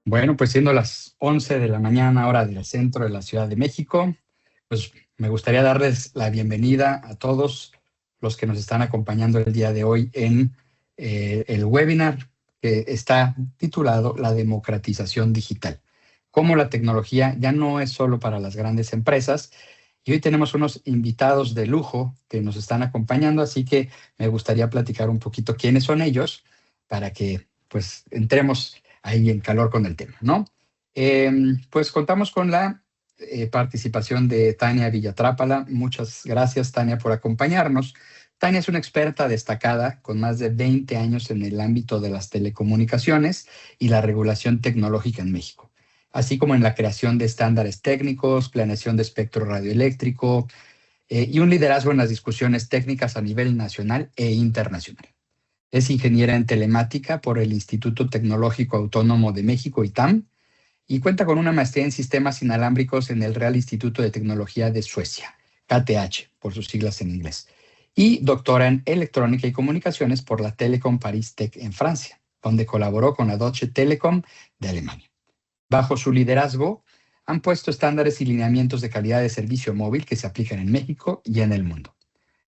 Bueno, pues siendo las 11 de la mañana, hora del centro de la Ciudad de México, pues me gustaría darles la bienvenida a todos los que nos están acompañando el día de hoy en el webinar que está titulado La democratización digital. Cómo la tecnología ya no es solo para las grandes empresas. Y hoy tenemos unos invitados de lujo que nos están acompañando, así que me gustaría platicar un poquito quiénes son ellos para que pues entremos ahí en calor con el tema, ¿no? Pues contamos con la participación de Tania Villatrápala. Muchas gracias, Tania, por acompañarnos. Tania es una experta destacada con más de 20 años en el ámbito de las telecomunicaciones y la regulación tecnológica en México, así como en la creación de estándares técnicos, planeación de espectro radioeléctrico y un liderazgo en las discusiones técnicas a nivel nacional e internacional. Es ingeniera en telemática por el Instituto Tecnológico Autónomo de México, ITAM, y cuenta con una maestría en sistemas inalámbricos en el Real Instituto de Tecnología de Suecia, KTH, por sus siglas en inglés, y doctora en electrónica y comunicaciones por la Telecom Paris Tech en Francia, donde colaboró con la Deutsche Telekom de Alemania. Bajo su liderazgo, han puesto estándares y lineamientos de calidad de servicio móvil que se aplican en México y en el mundo.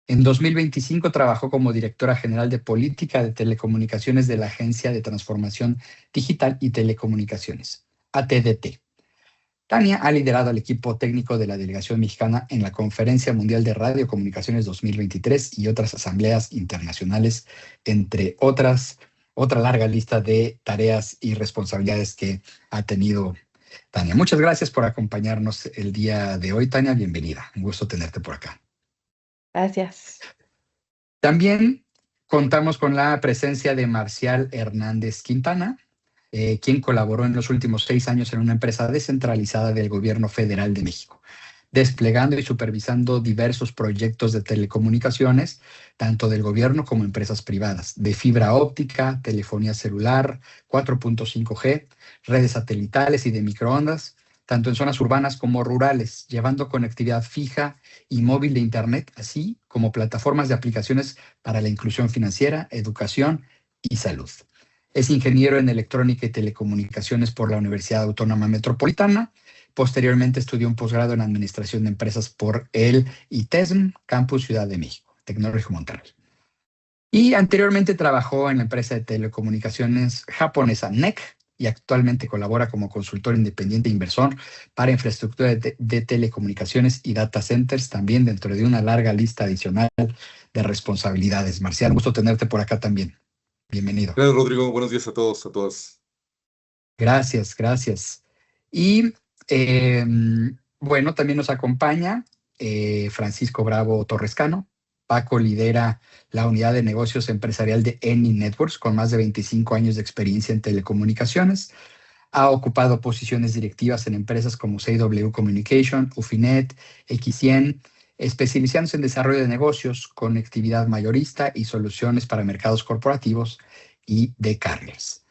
En 2025 trabajó como directora general de política de telecomunicaciones de la Agencia de Transformación Digital y Telecomunicaciones, ATDT. Tania ha liderado al equipo técnico de la delegación mexicana en la Conferencia Mundial de Radiocomunicaciones 2023 y otras asambleas internacionales, entre otra larga lista de tareas y responsabilidades que ha tenido Tania. Muchas gracias por acompañarnos el día de hoy, Tania. Bienvenida. Un gusto tenerte por acá. Gracias. También contamos con la presencia de Marcial Hernández Quintana, quien colaboró en los últimos 6 años en una empresa descentralizada del Gobierno Federal de México, desplegando y supervisando diversos proyectos de telecomunicaciones, tanto del gobierno como empresas privadas, de fibra óptica, telefonía celular, 4.5G, redes satelitales y de microondas, tanto en zonas urbanas como rurales, llevando conectividad fija y móvil de Internet, así como plataformas de aplicaciones para la inclusión financiera, educación y salud. Es ingeniero en electrónica y telecomunicaciones por la Universidad Autónoma Metropolitana. Posteriormente estudió un posgrado en Administración de Empresas por el ITESM, Campus Ciudad de México, Tecnológico Monterrey. Y anteriormente trabajó en la empresa de telecomunicaciones japonesa NEC y actualmente colabora como consultor independiente e inversor para infraestructura de telecomunicaciones y data centers, también dentro de una larga lista adicional de responsabilidades. Marcial, gusto tenerte por acá también. Bienvenido. Gracias, Rodrigo. Buenos días a todos, a todas. Gracias, gracias. Y bueno, también nos acompaña Francisco Bravo Torrescano. Paco lidera la unidad de negocios empresarial de Eni Networks con más de 25 años de experiencia en telecomunicaciones. Ha ocupado posiciones directivas en empresas como CW Communication, Ufinet, XCien, especializándose en desarrollo de negocios, conectividad mayorista y soluciones para mercados corporativos y de carriers.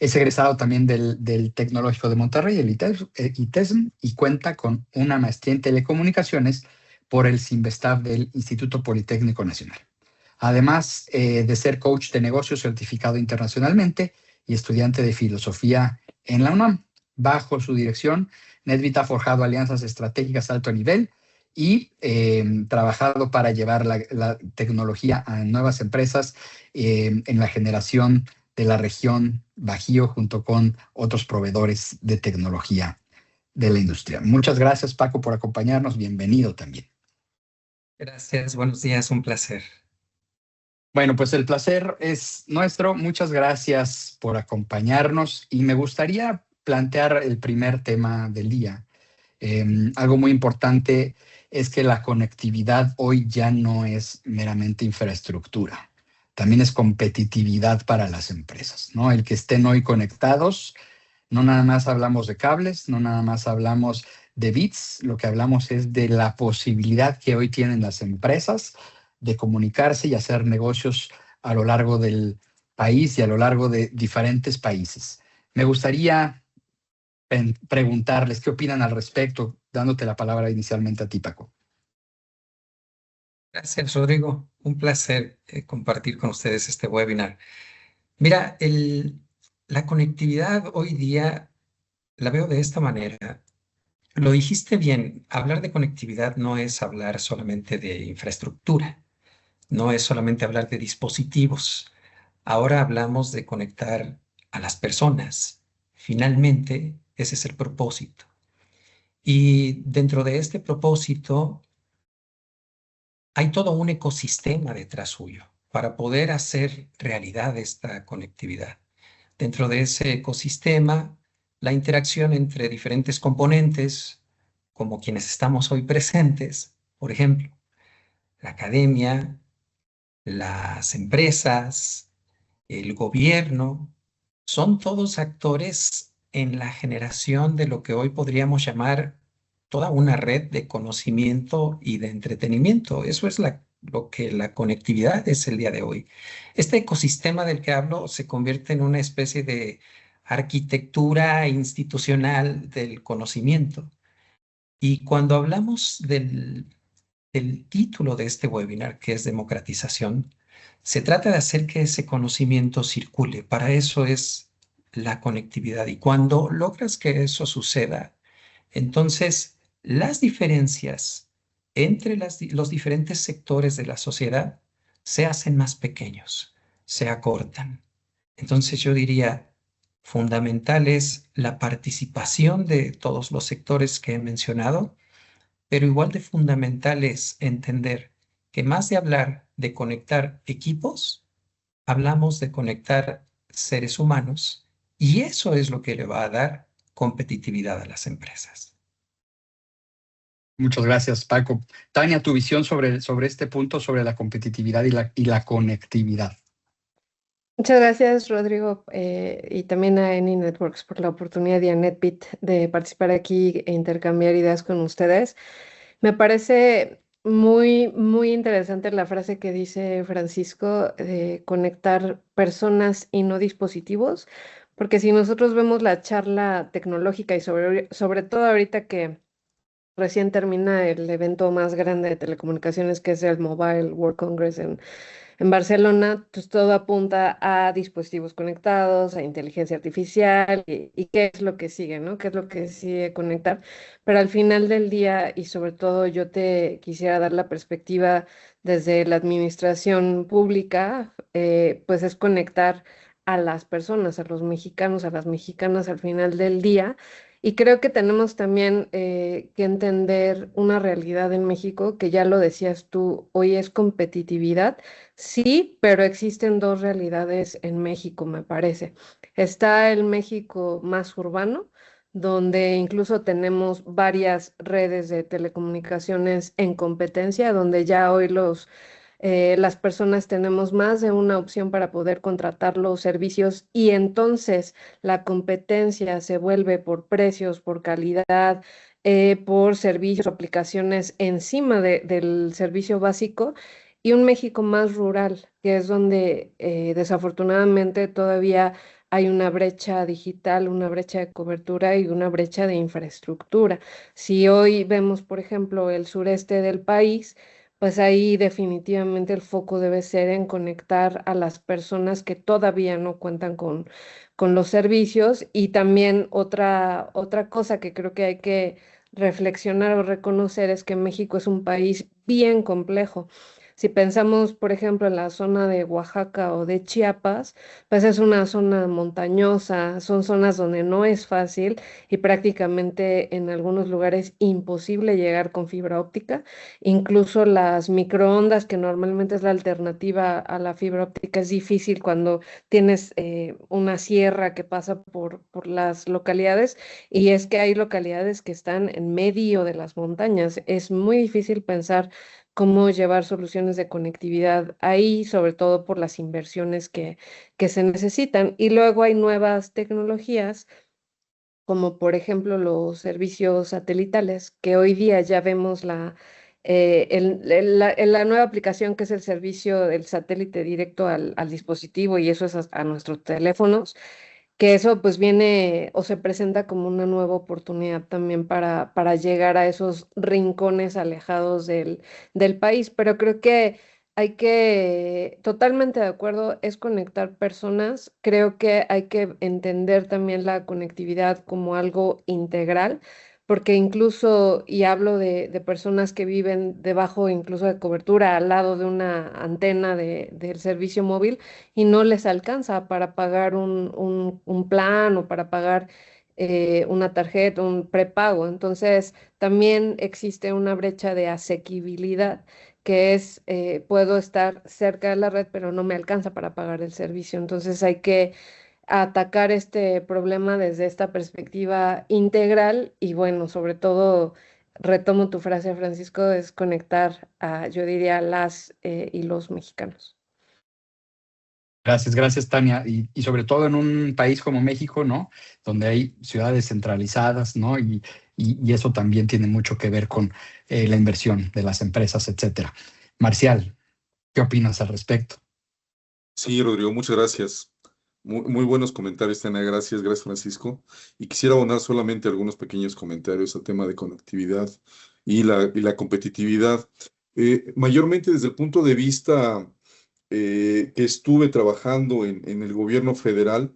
Es egresado también del Tecnológico de Monterrey, el ITESM, y cuenta con una maestría en telecomunicaciones por el CIMBESTAB del Instituto Politécnico Nacional. Además de ser coach de negocios certificado internacionalmente y estudiante de filosofía en la UNAM. Bajo su dirección, Netbit ha forjado alianzas estratégicas de alto nivel y trabajado para llevar la tecnología a nuevas empresas en la generación de la región Bajío junto con otros proveedores de tecnología de la industria. Muchas gracias, Paco, por acompañarnos. Bienvenido también. Gracias, buenos días, un placer. Bueno, pues el placer es nuestro. Muchas gracias por acompañarnos y me gustaría plantear el primer tema del día. Algo muy importante es que la conectividad hoy ya no es meramente infraestructura, también es competitividad para las empresas, ¿no? El que estén hoy conectados, no nada más hablamos de cables, no nada más hablamos de bits, lo que hablamos es de la posibilidad que hoy tienen las empresas de comunicarse y hacer negocios a lo largo del país y a lo largo de diferentes países. Me gustaría preguntarles qué opinan al respecto, dándote la palabra inicialmente a ti, Paco. Gracias, Rodrigo. Un placer compartir con ustedes este webinar. Mira, la conectividad hoy día la veo de esta manera. Lo dijiste bien, hablar de conectividad no es hablar solamente de infraestructura, no es solamente hablar de dispositivos. Ahora hablamos de conectar a las personas. Finalmente, ese es el propósito. Y dentro de este propósito hay todo un ecosistema detrás suyo para poder hacer realidad esta conectividad. Dentro de ese ecosistema, la interacción entre diferentes componentes, como quienes estamos hoy presentes, por ejemplo, la academia, las empresas, el gobierno, son todos actores en la generación de lo que hoy podríamos llamar toda una red de conocimiento y de entretenimiento. Eso es lo que la conectividad es el día de hoy. Este ecosistema del que hablo se convierte en una especie de arquitectura institucional del conocimiento. Y cuando hablamos del título de este webinar, que es democratización, se trata de hacer que ese conocimiento circule. Para eso es la conectividad. Y cuando logras que eso suceda, entonces las diferencias entre los diferentes sectores de la sociedad se hacen más pequeños, se acortan. Entonces yo diría, fundamental es la participación de todos los sectores que he mencionado, pero igual de fundamental es entender que más de hablar de conectar equipos, hablamos de conectar seres humanos y eso es lo que le va a dar competitividad a las empresas. Muchas gracias, Paco. Tania, tu visión sobre este punto, sobre la competitividad y la conectividad. Muchas gracias, Rodrigo, y también a Eni Networks por la oportunidad y a NetBeat de participar aquí e intercambiar ideas con ustedes. Me parece muy interesante la frase que dice Francisco de conectar personas y no dispositivos, porque si nosotros vemos la charla tecnológica y sobre todo ahorita que recién termina el evento más grande de telecomunicaciones, que es el Mobile World Congress en Barcelona, pues todo apunta a dispositivos conectados, a inteligencia artificial y qué es lo que sigue, ¿no? ¿Qué es lo que sigue conectar? Pero al final del día, y sobre todo yo te quisiera dar la perspectiva desde la administración pública, pues es conectar a las personas, a los mexicanos, a las mexicanas al final del día. Y creo que tenemos también que entender una realidad en México, que ya lo decías tú, hoy es competitividad. Sí, pero existen dos realidades en México, me parece. Está el México más urbano, donde incluso tenemos varias redes de telecomunicaciones en competencia, donde ya hoy las personas tenemos más de una opción para poder contratar los servicios y entonces la competencia se vuelve por precios, por calidad, por servicios, aplicaciones encima del servicio básico y un México más rural, que es donde desafortunadamente todavía hay una brecha digital, una brecha de cobertura y una brecha de infraestructura. Si hoy vemos, por ejemplo, el sureste del país, pues ahí definitivamente el foco debe ser en conectar a las personas que todavía no cuentan con los servicios y también otra cosa que creo que hay que reflexionar o reconocer es que México es un país bien complejo. Si pensamos, por ejemplo, en la zona de Oaxaca o de Chiapas, pues es una zona montañosa, son zonas donde no es fácil y prácticamente en algunos lugares imposible llegar con fibra óptica. Incluso las microondas, que normalmente es la alternativa a la fibra óptica, es difícil cuando tienes una sierra que pasa por las localidades y es que hay localidades que están en medio de las montañas. Es muy difícil pensar cómo llevar soluciones de conectividad ahí, sobre todo por las inversiones que se necesitan. Y luego hay nuevas tecnologías, como por ejemplo los servicios satelitales, que hoy día ya vemos la nueva aplicación que es el servicio del satélite directo al dispositivo y eso es a nuestros teléfonos, que eso pues viene o se presenta como una nueva oportunidad también para llegar a esos rincones alejados del país. Pero creo que hay que, totalmente de acuerdo, es conectar personas. Creo que hay que entender también la conectividad como algo integral, porque incluso, y hablo de personas que viven debajo incluso de cobertura, al lado de una antena del servicio móvil, y no les alcanza para pagar un plan o para pagar una tarjeta, un prepago. Entonces, también existe una brecha de asequibilidad que es, puedo estar cerca de la red, pero no me alcanza para pagar el servicio. Entonces hay que atacar este problema desde esta perspectiva integral y bueno, sobre todo, retomo tu frase, Francisco, es conectar a, yo diría, las y los mexicanos. Gracias, gracias, Tania. Y sobre todo en un país como México, ¿no? Donde hay ciudades centralizadas, ¿no? Y eso también tiene mucho que ver con la inversión de las empresas, etcétera. Marcial, ¿qué opinas al respecto? Sí, Rodrigo, muchas gracias. Muy buenos comentarios, Tania. Gracias, gracias, Francisco. Y quisiera abonar solamente algunos pequeños comentarios al tema de conectividad y la competitividad. Mayormente desde el punto de vista que estuve trabajando en el gobierno federal,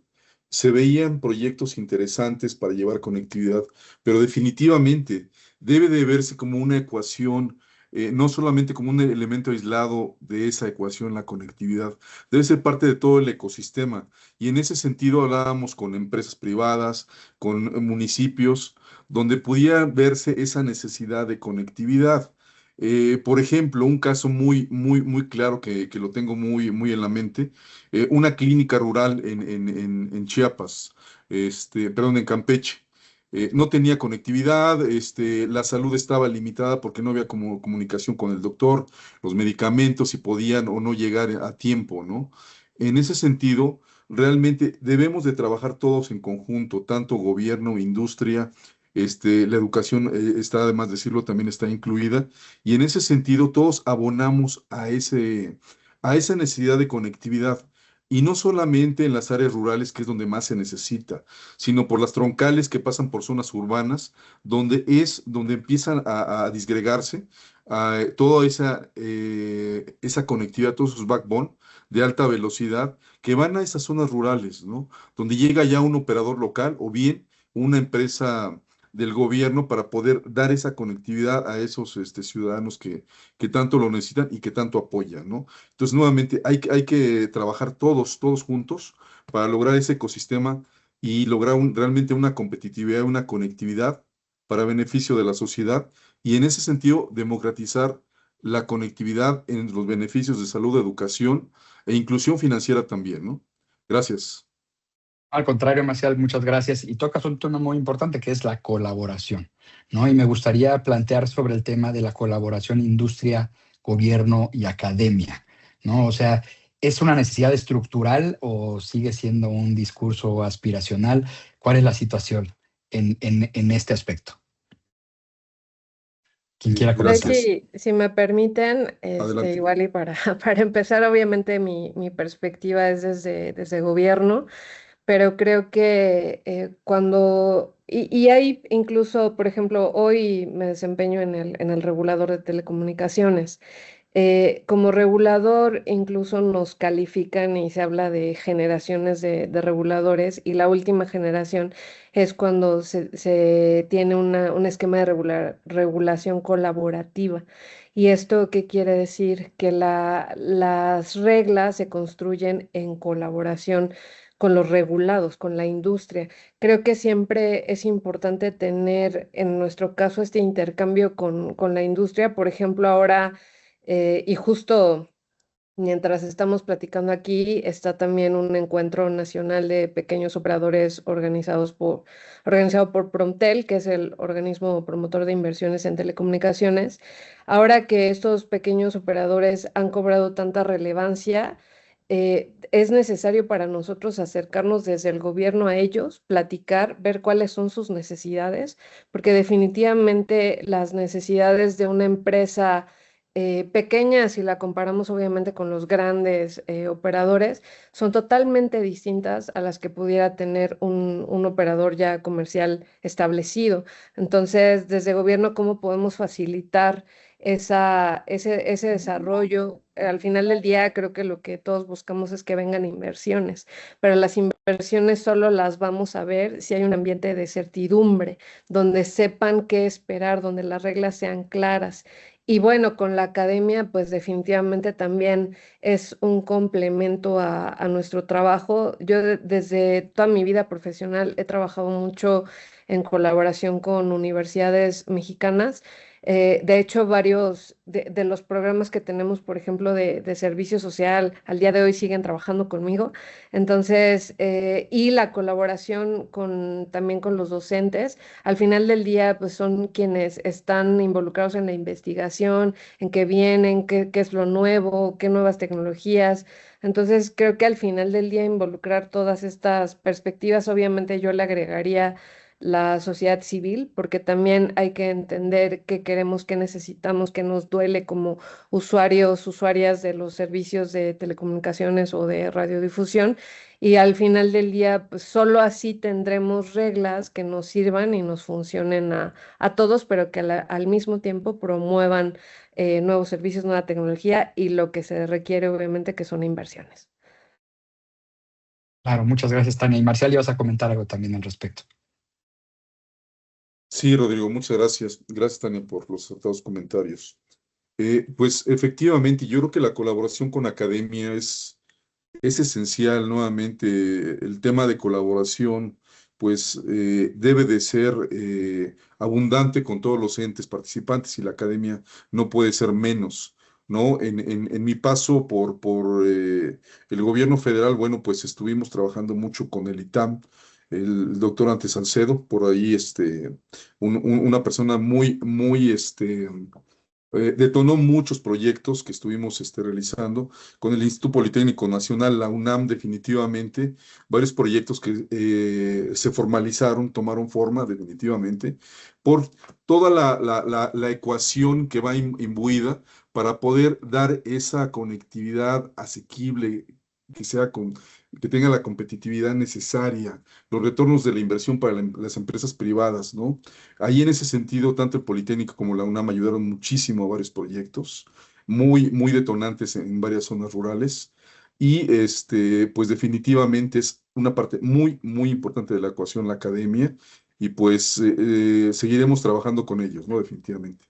se veían proyectos interesantes para llevar conectividad, pero definitivamente debe de verse como una ecuación, no solamente como un elemento aislado de esa ecuación, la conectividad, debe ser parte de todo el ecosistema. Y en ese sentido hablábamos con empresas privadas, con municipios, donde pudiera verse esa necesidad de conectividad. Por ejemplo, un caso muy claro que lo tengo muy en la mente, una clínica rural en Chiapas, perdón, en Campeche. No tenía conectividad, la salud estaba limitada porque no había comunicación con el doctor, los medicamentos, si podían o no llegar a tiempo, ¿no? En ese sentido, realmente debemos de trabajar todos en conjunto, tanto gobierno, industria, la educación, está además decirlo, también está incluida y en ese sentido, todos abonamos a esa necesidad de conectividad. Y no solamente en las áreas rurales, que es donde más se necesita, sino por las troncales que pasan por zonas urbanas, donde empiezan a disgregarse toda esa conectividad, todos esos backbone de alta velocidad que van a esas zonas rurales, ¿no? Donde llega ya un operador local o bien una empresa del gobierno para poder dar esa conectividad a esos ciudadanos que tanto lo necesitan y que tanto apoyan, ¿no? Entonces, nuevamente, hay que trabajar todos juntos para lograr ese ecosistema y lograr realmente una competitividad, una conectividad para beneficio de la sociedad y en ese sentido democratizar la conectividad en los beneficios de salud, educación e inclusión financiera también, ¿no? Gracias. Al contrario, Marcial, muchas gracias. Y tocas un tema muy importante que es la colaboración, ¿no? Y me gustaría plantear sobre el tema de la colaboración industria, gobierno y academia, ¿no? O sea, ¿es una necesidad estructural o sigue siendo un discurso aspiracional? ¿Cuál es la situación en este aspecto? Quien quiera Por ahí, comenzar. Gracias. si me permiten, Adelante. igual y para, para empezar, obviamente mi perspectiva es desde gobierno, pero creo que cuando, y hay incluso, por ejemplo, hoy me desempeño en el regulador de telecomunicaciones. Como regulador, incluso nos califican y se habla de generaciones de reguladores, y la última generación es cuando se tiene un esquema de regulación colaborativa. ¿Y esto qué quiere decir? Que las reglas se construyen en colaboración con los regulados, con la industria. Creo que siempre es importante tener, en nuestro caso, este intercambio con la industria. Por ejemplo, ahora, y justo mientras estamos platicando aquí, está también un encuentro nacional de pequeños operadores organizado por Promtel, que es el organismo promotor de inversiones en telecomunicaciones. Ahora que estos pequeños operadores han cobrado tanta relevancia, es necesario para nosotros acercarnos desde el gobierno a ellos, platicar, ver cuáles son sus necesidades, porque definitivamente las necesidades de una empresa pequeña, si la comparamos obviamente con los grandes operadores, son totalmente distintas a las que pudiera tener un operador ya comercial establecido. Entonces, desde gobierno, ¿cómo podemos facilitar ese desarrollo. Al final del día creo que lo que todos buscamos es que vengan inversiones, pero las inversiones solo las vamos a ver si hay un ambiente de certidumbre, donde sepan qué esperar, donde las reglas sean claras. Y bueno, con la academia, pues definitivamente también es un complemento a nuestro trabajo. Yo desde toda mi vida profesional he trabajado mucho en colaboración con universidades mexicanas. De hecho, varios de los programas que tenemos, por ejemplo, de servicio social, al día de hoy siguen trabajando conmigo. Entonces, y la colaboración también con los docentes, al final del día, pues son quienes están involucrados en la investigación, en qué vienen, qué es lo nuevo, qué nuevas tecnologías. Entonces, creo que al final del día involucrar todas estas perspectivas, obviamente yo le agregaría la sociedad civil, porque también hay que entender qué queremos, qué necesitamos, qué nos duele como usuarios, usuarias de los servicios de telecomunicaciones o de radiodifusión. Y al final del día, pues solo así tendremos reglas que nos sirvan y nos funcionen a todos, pero que al mismo tiempo promuevan nuevos servicios, nueva tecnología y lo que se requiere, obviamente, que son inversiones. Claro, muchas gracias, Tania. Y Marcial, ibas a comentar algo también al respecto. Sí, Rodrigo, muchas gracias. Gracias, Tania, por los acertados comentarios. Pues efectivamente, yo creo que la colaboración con academia es esencial. Nuevamente, el tema de colaboración, pues debe de ser abundante con todos los entes participantes y la academia no puede ser menos, ¿no? En mi paso por el gobierno federal, bueno, pues estuvimos trabajando mucho con el ITAM, el doctor Ante Salcedo, por ahí, una persona muy, detonó muchos proyectos que estuvimos realizando con el Instituto Politécnico Nacional, la UNAM, definitivamente, varios proyectos que se formalizaron, tomaron forma definitivamente, por toda la ecuación que va imbuida para poder dar esa conectividad asequible, que sea que tenga la competitividad necesaria, los retornos de la inversión para las empresas privadas, ¿no? Ahí en ese sentido, tanto el Politécnico como la UNAM ayudaron muchísimo a varios proyectos, muy detonantes en varias zonas rurales. Y pues definitivamente es una parte muy importante de la ecuación, la academia, y pues seguiremos trabajando con ellos, ¿no? Definitivamente.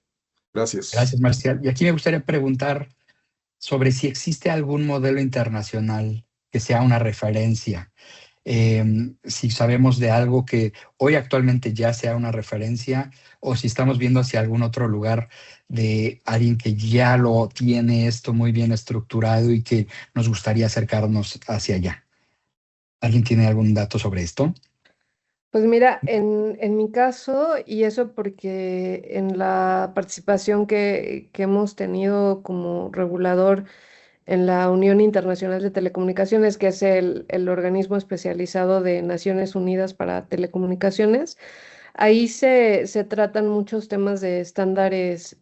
Gracias. Gracias, Marcial. Y aquí me gustaría preguntar sobre si existe algún modelo internacional que sea una referencia. Si sabemos de algo que hoy actualmente ya sea una referencia o si estamos viendo hacia algún otro lugar de alguien que ya lo tiene esto muy bien estructurado y que nos gustaría acercarnos hacia allá. ¿Alguien tiene algún dato sobre esto? Pues mira, en mi caso, y eso porque en la participación que hemos tenido como regulador en la Unión Internacional de Telecomunicaciones, que es el organismo especializado de Naciones Unidas para Telecomunicaciones, ahí se tratan muchos temas de estándares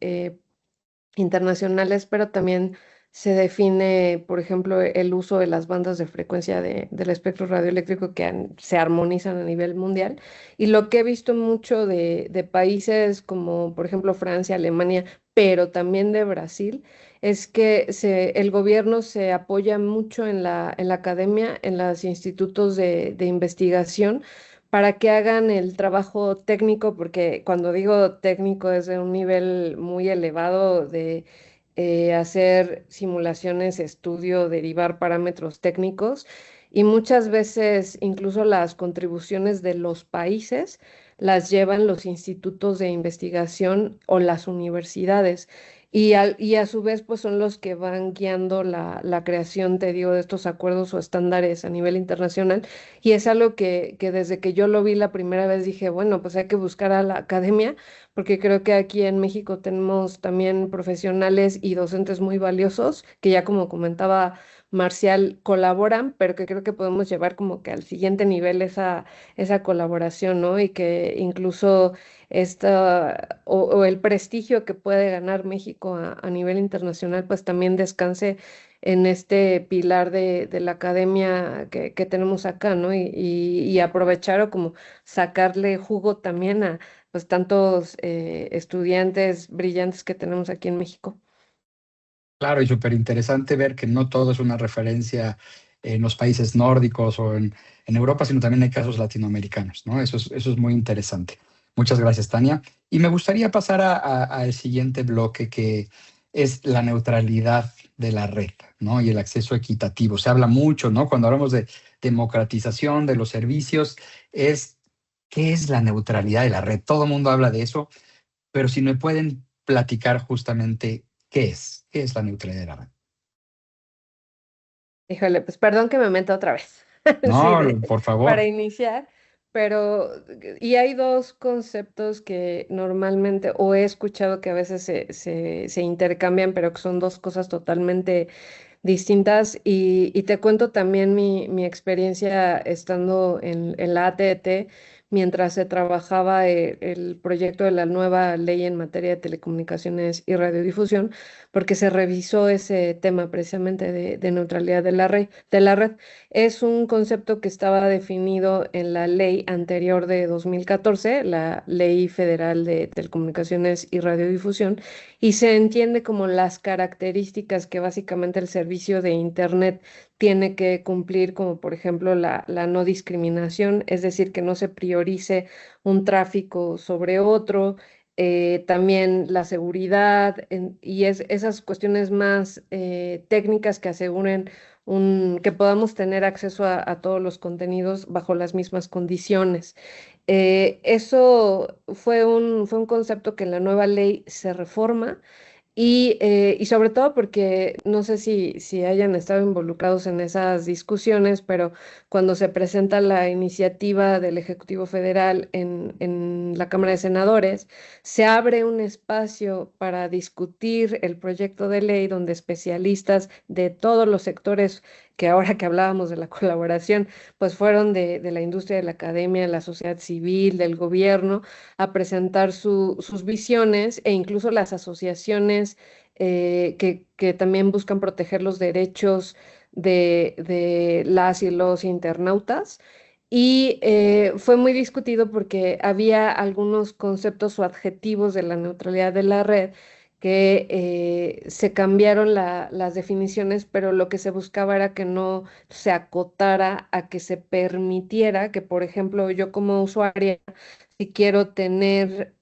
internacionales, pero también se define, por ejemplo, el uso de las bandas de frecuencia del espectro radioeléctrico que se armonizan a nivel mundial. Y lo que he visto mucho de países como, por ejemplo, Francia, Alemania, pero también de Brasil, es que el gobierno se apoya mucho en la academia, en los institutos de investigación, para que hagan el trabajo técnico, porque cuando digo técnico es de un nivel muy elevado de hacer simulaciones, estudio, derivar parámetros técnicos y muchas veces incluso las contribuciones de los países las llevan los institutos de investigación o las universidades. Y a su vez, pues son los que van guiando la creación, te digo, de estos acuerdos o estándares a nivel internacional. Y es algo que desde que yo lo vi la primera vez dije, bueno, pues hay que buscar a la academia, porque creo que aquí en México tenemos también profesionales y docentes muy valiosos, que ya como comentaba Marcial, colaboran, pero que creo que podemos llevar como que al siguiente nivel esa colaboración, ¿no? Y que incluso o el prestigio que puede ganar México a nivel internacional, pues también descanse en este pilar de la academia que tenemos acá, ¿no? Y aprovechar o como sacarle jugo también a pues tantos estudiantes brillantes que tenemos aquí en México. Claro, y súper interesante ver que no todo es una referencia en los países nórdicos o en Europa, sino también hay casos latinoamericanos, ¿no? Eso es muy interesante. Muchas gracias, Tania. Y me gustaría pasar al siguiente bloque, que es la neutralidad de la red, ¿no? Y el acceso equitativo. Se habla mucho, ¿no? Cuando hablamos de democratización de los servicios, ¿qué es la neutralidad de la red? Todo el mundo habla de eso, pero si me pueden platicar justamente qué es la neutralidad de la red. Híjole, pues perdón que me meta otra vez. Sí, No, por para favor. iniciar, pero y hay dos conceptos que normalmente, o he escuchado que a veces se intercambian, pero que son dos cosas totalmente distintas. Y te cuento también mi experiencia estando en la AT&T mientras se trabajaba el proyecto de la nueva ley en materia de telecomunicaciones y radiodifusión, porque se revisó ese tema precisamente de neutralidad de la red. Es un concepto que estaba definido en la ley anterior de 2014, la Ley Federal de Telecomunicaciones y Radiodifusión, y se entiende como las características que básicamente el servicio de Internet tiene que cumplir, como por ejemplo la no discriminación, es decir, que no se priorice un tráfico sobre otro, también la seguridad y esas cuestiones más técnicas que aseguren que podamos tener acceso a todos los contenidos bajo las mismas condiciones. Eso fue un concepto que en la nueva ley se reforma y sobre todo porque no sé si hayan estado involucrados en esas discusiones, pero cuando se presenta la iniciativa del Ejecutivo Federal en la Cámara de Senadores, se abre un espacio para discutir el proyecto de ley donde especialistas de todos los sectores, que ahora que hablábamos de la colaboración, pues fueron de la industria, de la academia, de la sociedad civil, del gobierno, a presentar sus visiones e incluso las asociaciones que también buscan proteger los derechos de las y los internautas. Y fue muy discutido porque había algunos conceptos o adjetivos de la neutralidad de la red que se cambiaron las definiciones, pero lo que se buscaba era que no se acotara a que se permitiera que, por ejemplo, yo como usuaria, si quiero tener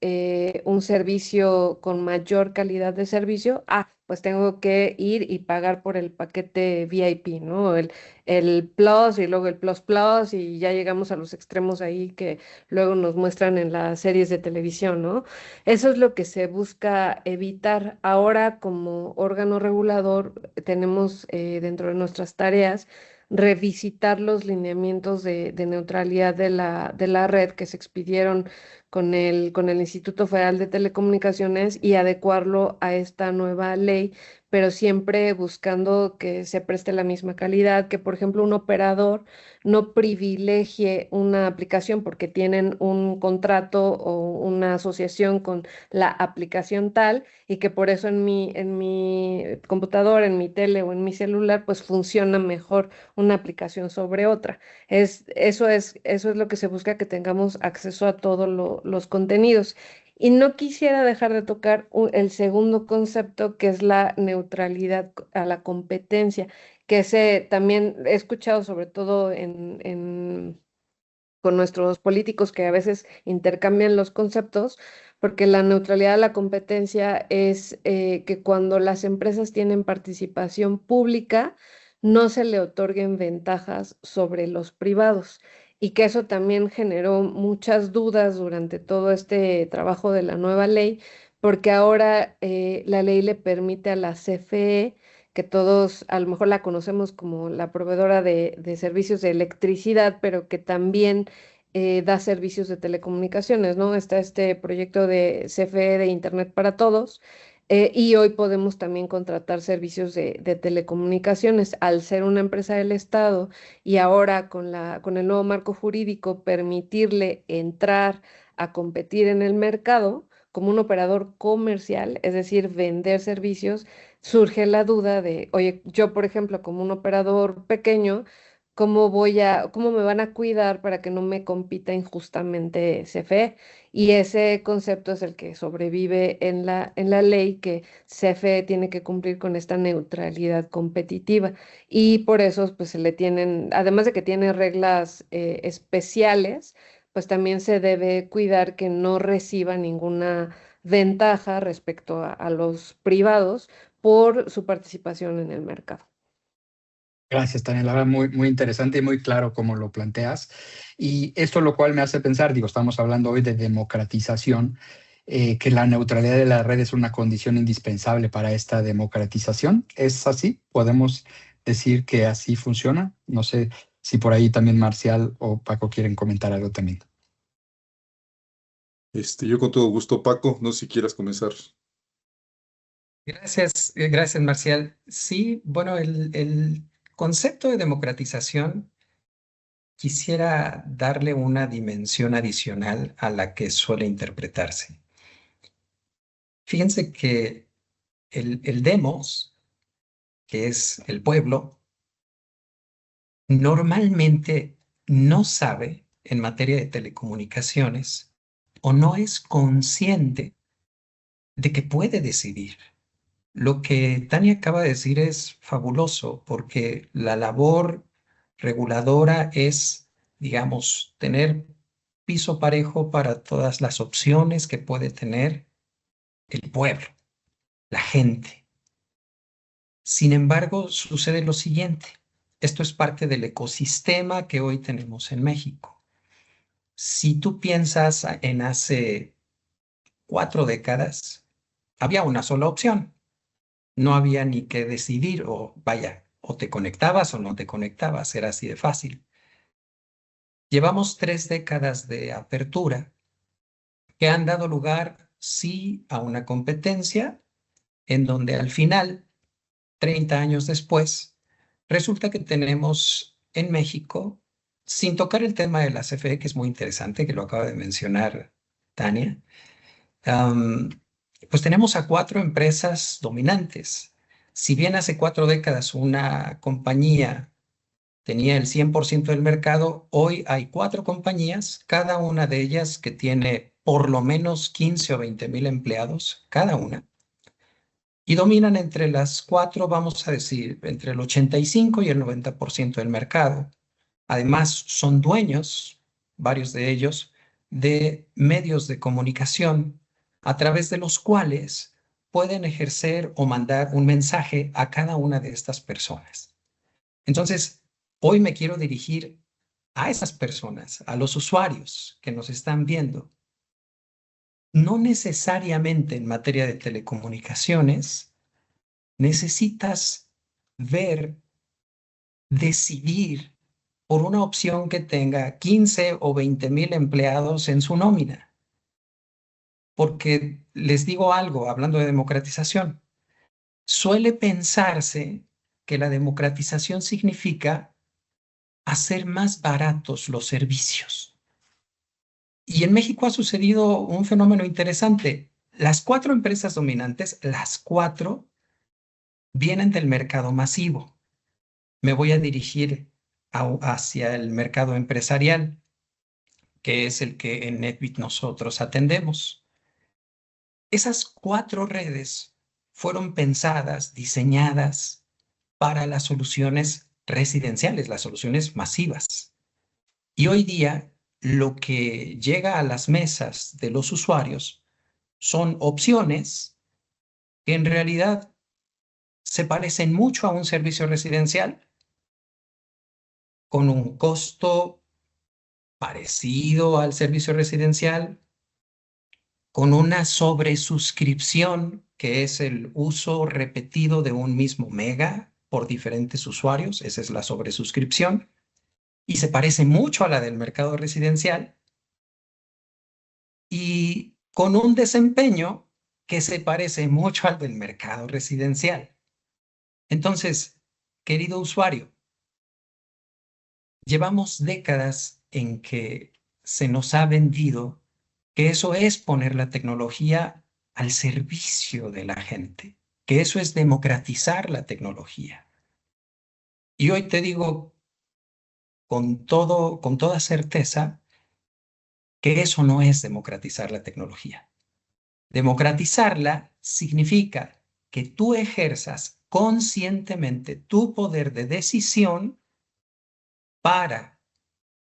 un servicio con mayor calidad de servicio, pues tengo que ir y pagar por el paquete VIP, ¿no? El Plus y luego el Plus Plus y ya llegamos a los extremos ahí que luego nos muestran en las series de televisión, ¿no? Eso es lo que se busca evitar. Ahora, como órgano regulador, tenemos dentro de nuestras tareas revisitar los lineamientos de neutralidad de la red que se expidieron con el Instituto Federal de Telecomunicaciones y adecuarlo a esta nueva ley, pero siempre buscando que se preste la misma calidad, que por ejemplo un operador no privilegie una aplicación porque tienen un contrato o una asociación con la aplicación tal y que por eso en mi computadora, en mi tele o en mi celular, pues funciona mejor una aplicación sobre otra. Eso es lo que se busca, que tengamos acceso a todos los contenidos. Y no quisiera dejar de tocar el segundo concepto, que es la neutralidad a la competencia, que ese también he escuchado sobre todo con nuestros políticos que a veces intercambian los conceptos, porque la neutralidad a la competencia es que cuando las empresas tienen participación pública, no se le otorguen ventajas sobre los privados. Y que eso también generó muchas dudas durante todo este trabajo de la nueva ley, porque ahora la ley le permite a la CFE, que todos a lo mejor la conocemos como la proveedora de servicios de electricidad, pero que también da servicios de telecomunicaciones, ¿no? Está este proyecto de CFE de Internet para Todos. Y hoy podemos también contratar servicios de telecomunicaciones al ser una empresa del Estado y ahora con el nuevo marco jurídico permitirle entrar a competir en el mercado, como un operador comercial, es decir, vender servicios, surge la duda de, oye, yo, por ejemplo, como un operador pequeño, cómo me van a cuidar para que no me compita injustamente CFE? Y ese concepto es el que sobrevive en la ley, que CFE tiene que cumplir con esta neutralidad competitiva. Y por eso, pues se le tienen, además de que tiene reglas especiales, pues también se debe cuidar que no reciba ninguna ventaja respecto a los privados por su participación en el mercado. Gracias, Tania. La verdad, muy interesante y muy claro cómo lo planteas. Y esto lo cual me hace pensar, digo, estamos hablando hoy de democratización, que la neutralidad de la red es una condición indispensable para esta democratización. ¿Es así? ¿Podemos decir que así funciona? No sé si por ahí también Marcial o Paco quieren comentar algo también. Yo con todo gusto, Paco, no sé si quieras comenzar. Gracias, Marcial. Sí, bueno, el concepto de democratización quisiera darle una dimensión adicional a la que suele interpretarse. Fíjense que el demos, que es el pueblo, normalmente no sabe en materia de telecomunicaciones o no es consciente de que puede decidir. Lo que Tania acaba de decir es fabuloso porque la labor reguladora es, digamos, tener piso parejo para todas las opciones que puede tener el pueblo, la gente. Sin embargo, sucede lo siguiente. Esto es parte del ecosistema que hoy tenemos en México. Si tú piensas en hace 4 décadas, había una sola opción. No había ni que decidir, o vaya, o te conectabas o no te conectabas, era así de fácil. Llevamos 3 décadas de apertura que han dado lugar, sí, a una competencia en donde al final, 30 años después, resulta que tenemos en México, sin tocar el tema de la CFE, que es muy interesante, que lo acaba de mencionar Tania, pues tenemos a 4 empresas dominantes. Si bien hace 4 décadas una compañía tenía el 100% del mercado, hoy hay 4 compañías, cada una de ellas que tiene por lo menos 15 o 20 mil empleados, cada una, y dominan entre las 4, vamos a decir, entre el 85 y el 90% del mercado. Además, son dueños, varios de ellos, de medios de comunicación a través de los cuales pueden ejercer o mandar un mensaje a cada una de estas personas. Entonces, hoy me quiero dirigir a esas personas, a los usuarios que nos están viendo. No necesariamente en materia de telecomunicaciones necesitas ver, decidir por una opción que tenga 15 o 20 mil empleados en su nómina. Porque les digo algo, hablando de democratización, suele pensarse que la democratización significa hacer más baratos los servicios. Y en México ha sucedido un fenómeno interesante. Las 4 empresas dominantes, las 4, vienen del mercado masivo. Me voy a dirigir hacia el mercado empresarial, que es el que en NetBit nosotros atendemos. Esas 4 redes fueron pensadas, diseñadas para las soluciones residenciales, las soluciones masivas. Y hoy día lo que llega a las mesas de los usuarios son opciones que en realidad se parecen mucho a un servicio residencial, con un costo parecido al servicio residencial, con una sobresuscripción, que es el uso repetido de un mismo mega por diferentes usuarios, esa es la sobresuscripción, y se parece mucho a la del mercado residencial, y con un desempeño que se parece mucho al del mercado residencial. Entonces, querido usuario, llevamos décadas en que se nos ha vendido que eso es poner la tecnología al servicio de la gente, que eso es democratizar la tecnología. Y hoy te digo con toda certeza que eso no es democratizar la tecnología. Democratizarla significa que tú ejerzas conscientemente tu poder de decisión para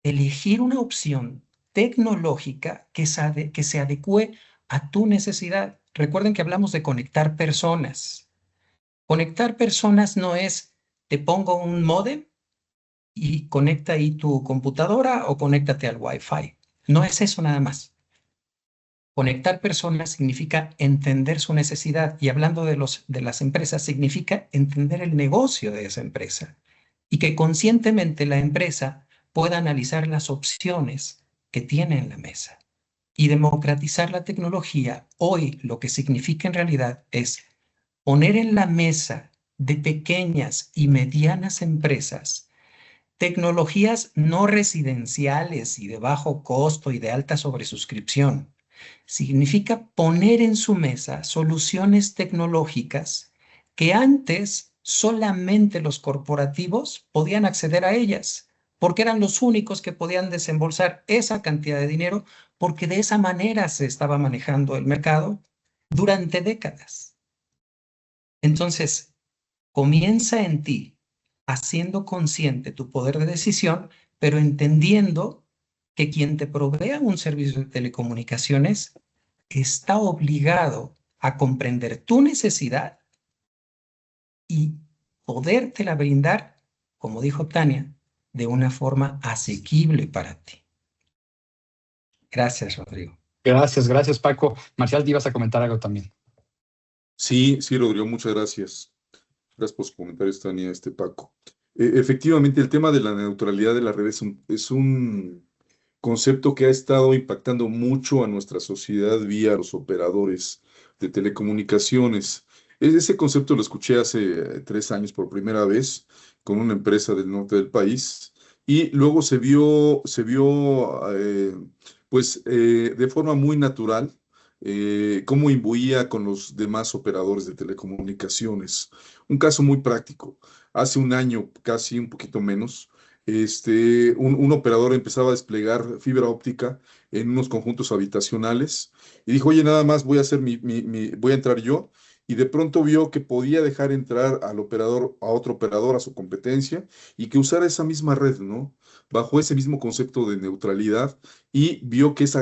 elegir una opción tecnológica que se adecue a tu necesidad. Recuerden que hablamos de conectar personas. Conectar personas no es te pongo un módem y conecta ahí tu computadora o conéctate al Wi-Fi. No es eso nada más. Conectar personas significa entender su necesidad y hablando de las empresas significa entender el negocio de esa empresa y que conscientemente la empresa pueda analizar las opciones que tiene en la mesa. Y democratizar la tecnología hoy lo que significa en realidad es poner en la mesa de pequeñas y medianas empresas tecnologías no residenciales y de bajo costo y de alta sobresuscripción. Significa poner en su mesa soluciones tecnológicas que antes solamente los corporativos podían acceder a ellas, porque eran los únicos que podían desembolsar esa cantidad de dinero, porque de esa manera se estaba manejando el mercado durante décadas. Entonces, comienza en ti, haciendo consciente tu poder de decisión, pero entendiendo que quien te provea un servicio de telecomunicaciones está obligado a comprender tu necesidad y podértela brindar, como dijo Tania, de una forma asequible para ti. Gracias, Rodrigo. Gracias, Paco. Marcial, te ibas a comentar algo también. Sí, Rodrigo, muchas gracias. Gracias por sus comentarios, Tania, Paco. Efectivamente, el tema de la neutralidad de la red es un concepto que ha estado impactando mucho a nuestra sociedad vía los operadores de telecomunicaciones. Ese concepto lo escuché hace 3 años por primera vez con una empresa del norte del país y luego de forma muy natural cómo imbuía con los demás operadores de telecomunicaciones. Un caso muy práctico. Hace un año, casi un poquito menos, un operador empezaba a desplegar fibra óptica en unos conjuntos habitacionales y dijo, oye, nada más voy a hacer voy a entrar yo. Y de pronto vio que podía dejar entrar al operador, a otro operador, a su competencia, y que usara esa misma red, ¿no? Bajo ese mismo concepto de neutralidad, y vio que es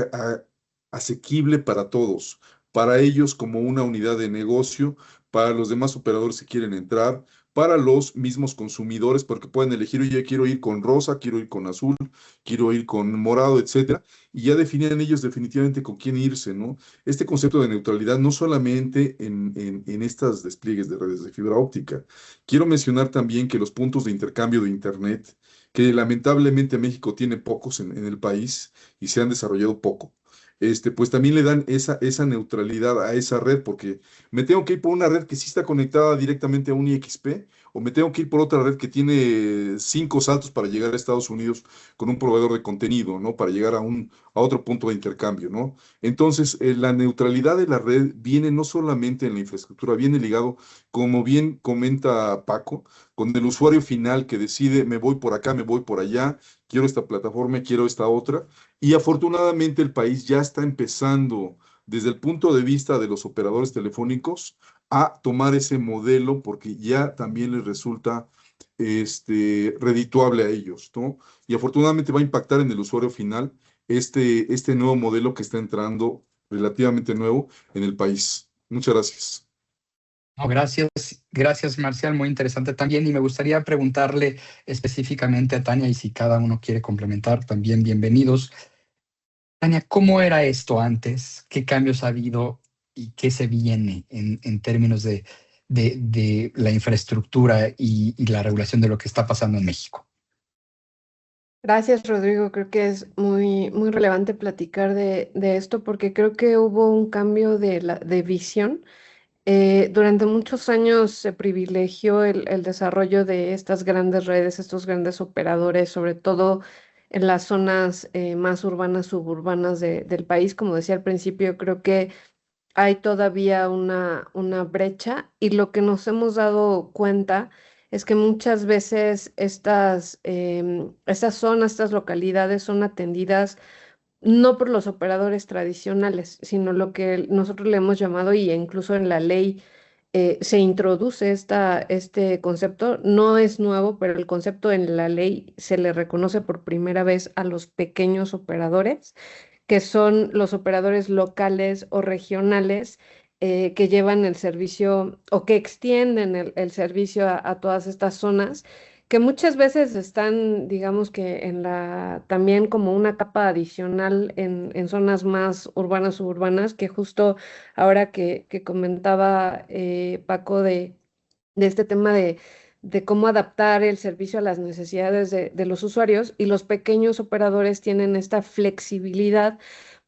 asequible para todos, para ellos como una unidad de negocio, para los demás operadores que quieren entrar, para los mismos consumidores, porque pueden elegir, oye, quiero ir con rosa, quiero ir con azul, quiero ir con morado, etcétera, y ya definían ellos definitivamente con quién irse, ¿no? Este concepto de neutralidad no solamente en estas despliegues de redes de fibra óptica. Quiero mencionar también que los puntos de intercambio de Internet, que lamentablemente México tiene pocos en el país y se han desarrollado poco. Pues también le dan esa neutralidad a esa red, porque me tengo que ir por una red que sí está conectada directamente a un IXP, o me tengo que ir por otra red que tiene 5 saltos para llegar a Estados Unidos con un proveedor de contenido, ¿no? Para llegar a otro punto de intercambio, ¿no? Entonces, la neutralidad de la red viene no solamente en la infraestructura, viene ligado, como bien comenta Paco, con el usuario final que decide, me voy por acá, me voy por allá, quiero esta plataforma, quiero esta otra. Y afortunadamente el país ya está empezando, desde el punto de vista de los operadores telefónicos, a tomar ese modelo porque ya también les resulta redituable a ellos, ¿no? Y afortunadamente va a impactar en el usuario final este nuevo modelo que está entrando relativamente nuevo en el país. Muchas gracias. No, gracias, Marcial, muy interesante también. Y me gustaría preguntarle específicamente a Tania, y si cada uno quiere complementar, también bienvenidos. Tania, ¿cómo era esto antes? ¿Qué cambios ha habido y qué se viene en términos de la infraestructura y la regulación de lo que está pasando en México? Gracias, Rodrigo. Creo que es muy, muy relevante platicar de esto porque creo que hubo un cambio de visión. Durante muchos años se privilegió el desarrollo de estas grandes redes, estos grandes operadores, sobre todo en las zonas más urbanas, suburbanas del país. Como decía al principio, creo que hay todavía una brecha y lo que nos hemos dado cuenta es que muchas veces estas zonas, estas localidades son atendidas no por los operadores tradicionales, sino lo que nosotros le hemos llamado, y incluso en la ley se introduce este concepto, no es nuevo, pero el concepto en la ley se le reconoce por primera vez a los pequeños operadores, que son los operadores locales o regionales que llevan el servicio o que extienden el servicio a todas estas zonas, que muchas veces están, digamos que también como una capa adicional en zonas más urbanas, suburbanas, que justo ahora que comentaba Paco de este tema de cómo adaptar el servicio a las necesidades de los usuarios, y los pequeños operadores tienen esta flexibilidad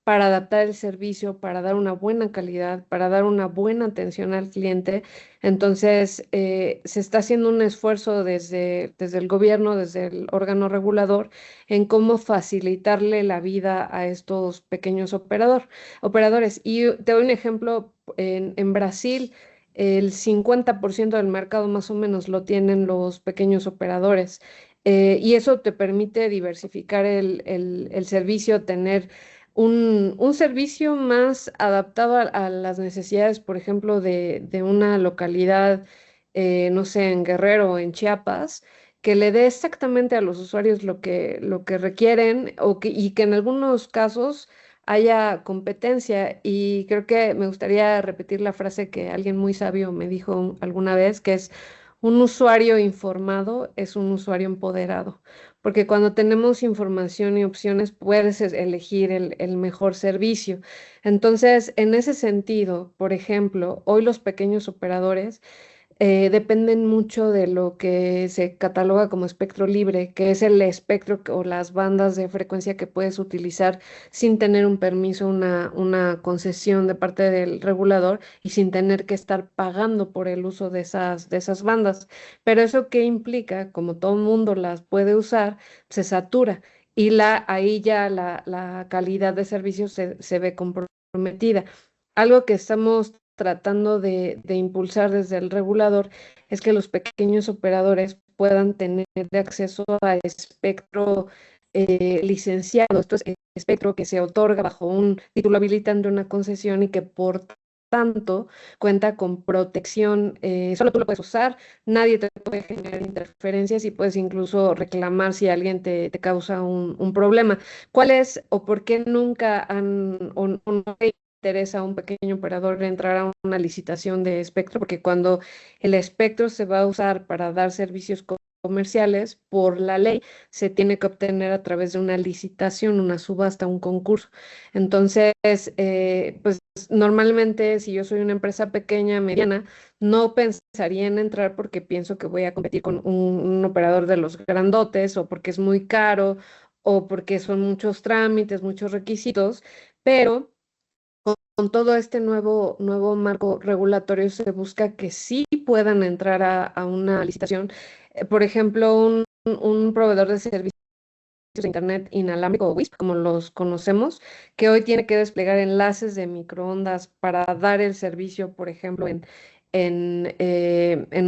para adaptar el servicio, para dar una buena calidad, para dar una buena atención al cliente. Entonces, se está haciendo un esfuerzo desde el gobierno, desde el órgano regulador, en cómo facilitarle la vida a estos pequeños operadores. Y te doy un ejemplo, en Brasil. El 50% del mercado más o menos lo tienen los pequeños operadores, y eso te permite diversificar el servicio, tener un servicio más adaptado a las necesidades, por ejemplo, de una localidad, no sé, en Guerrero o en Chiapas, que le dé exactamente a los usuarios lo que requieren, y que en algunos casos haya competencia. Y creo que me gustaría repetir la frase que alguien muy sabio me dijo alguna vez, que es: un usuario informado es un usuario empoderado, porque cuando tenemos información y opciones puedes elegir el mejor servicio. Entonces, en ese sentido, por ejemplo, hoy los pequeños operadores dependen mucho de lo que se cataloga como espectro libre, que es el espectro o las bandas de frecuencia que puedes utilizar sin tener un permiso, una concesión de parte del regulador, y sin tener que estar pagando por el uso de esas bandas. Pero eso qué implica, como todo el mundo las puede usar, se satura, y ahí ya la calidad de servicio se ve comprometida. Algo que estamos tratando de impulsar desde el regulador es que los pequeños operadores puedan tener acceso a espectro licenciado. Esto es espectro que se otorga bajo un título habilitante, una concesión, y que por tanto cuenta con protección. Solo tú lo puedes usar, nadie te puede generar interferencias, y puedes incluso reclamar si alguien te causa un problema. ¿Cuál es o por qué nunca o no interesa a un pequeño operador entrar a una licitación de espectro? Porque cuando el espectro se va a usar para dar servicios comerciales, por la ley se tiene que obtener a través de una licitación, una subasta, un concurso. Entonces, pues normalmente, si yo soy una empresa pequeña, mediana, no pensaría en entrar porque pienso que voy a competir con un operador de los grandotes, o porque es muy caro, o porque son muchos trámites, muchos requisitos. Pero con todo este nuevo marco regulatorio se busca que sí puedan entrar a una licitación. Por ejemplo, un proveedor de servicios de Internet inalámbrico, o WISP, como los conocemos, que hoy tiene que desplegar enlaces de microondas para dar el servicio, por ejemplo, en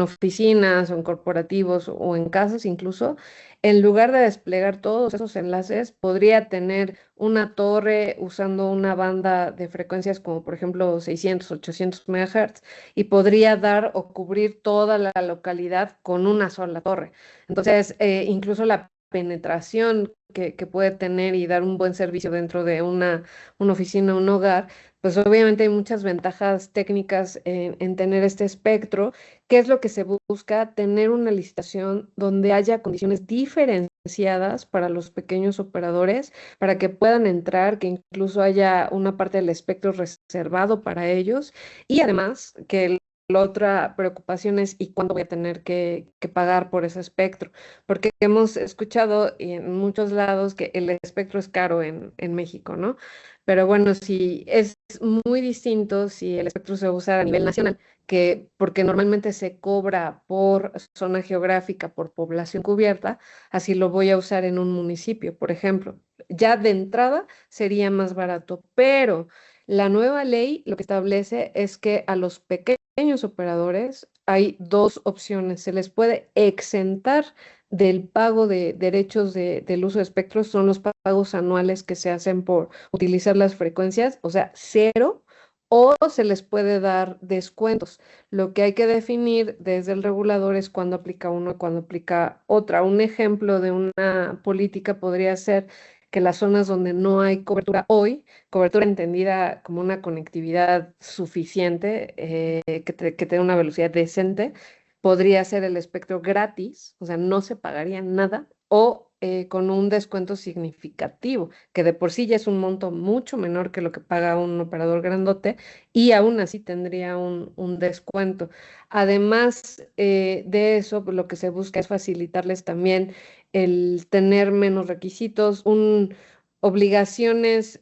oficinas o en corporativos o en casas incluso. En lugar de desplegar todos esos enlaces, podría tener una torre usando una banda de frecuencias como por ejemplo 600, 800 MHz, y podría dar o cubrir toda la localidad con una sola torre. Entonces, incluso la penetración que puede tener y dar un buen servicio dentro de una oficina, un hogar, pues obviamente hay muchas ventajas técnicas en tener este espectro. ¿Qué es lo que se busca? Tener una licitación donde haya condiciones diferenciadas para los pequeños operadores, para que puedan entrar, que incluso haya una parte del espectro reservado para ellos, y además que la otra preocupación es ¿y cuándo voy a tener que pagar por ese espectro? Porque hemos escuchado en muchos lados que el espectro es caro en México, ¿no? Pero bueno, sí, es muy distinto si el espectro se usa a nivel nacional, que porque normalmente se cobra por zona geográfica, por población cubierta, así lo voy a usar en un municipio, por ejemplo. Ya de entrada sería más barato, pero la nueva ley lo que establece es que a los pequeños operadores hay dos opciones. Se les puede exentar del pago de derechos del uso de espectros, son los pagos anuales que se hacen por utilizar las frecuencias, o sea, cero, o se les puede dar descuentos. Lo que hay que definir desde el regulador es cuándo aplica uno y cuándo aplica otra. Un ejemplo de una política podría ser que las zonas donde no hay cobertura hoy, cobertura entendida como una conectividad suficiente, que tenga una velocidad decente, podría ser el espectro gratis, o sea, no se pagaría nada, o con un descuento significativo, que de por sí ya es un monto mucho menor que lo que paga un operador grandote, y aún así tendría un descuento. Además de eso, pues, lo que se busca es facilitarles también el tener menos requisitos, obligaciones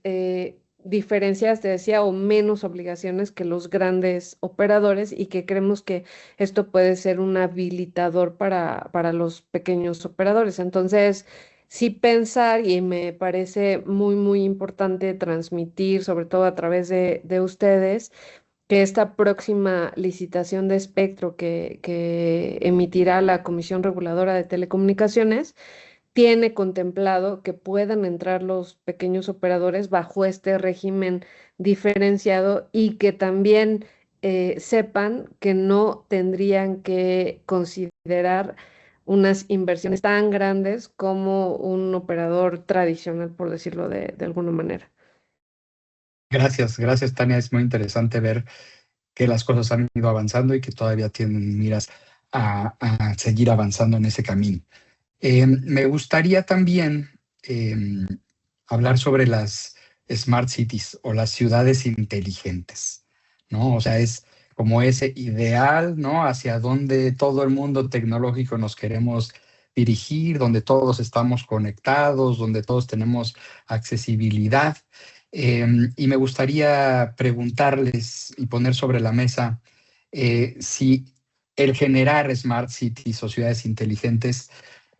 diferenciadas, te decía, o menos obligaciones que los grandes operadores, y que creemos que esto puede ser un habilitador para los pequeños operadores. Entonces, sí pensar, y me parece muy, muy importante transmitir, sobre todo a través de ustedes, que esta próxima licitación de espectro que emitirá la Comisión Reguladora de Telecomunicaciones tiene contemplado que puedan entrar los pequeños operadores bajo este régimen diferenciado, y que también sepan que no tendrían que considerar unas inversiones tan grandes como un operador tradicional, por decirlo de alguna manera. Gracias, Tania. Es muy interesante ver que las cosas han ido avanzando y que todavía tienen miras a seguir avanzando en ese camino. Me gustaría también hablar sobre las smart cities o las ciudades inteligentes, ¿no? O sea, es como ese ideal, ¿no? Hacia donde todo el mundo tecnológico nos queremos dirigir, donde todos estamos conectados, donde todos tenemos accesibilidad. Y me gustaría preguntarles y poner sobre la mesa si el generar smart cities o ciudades inteligentes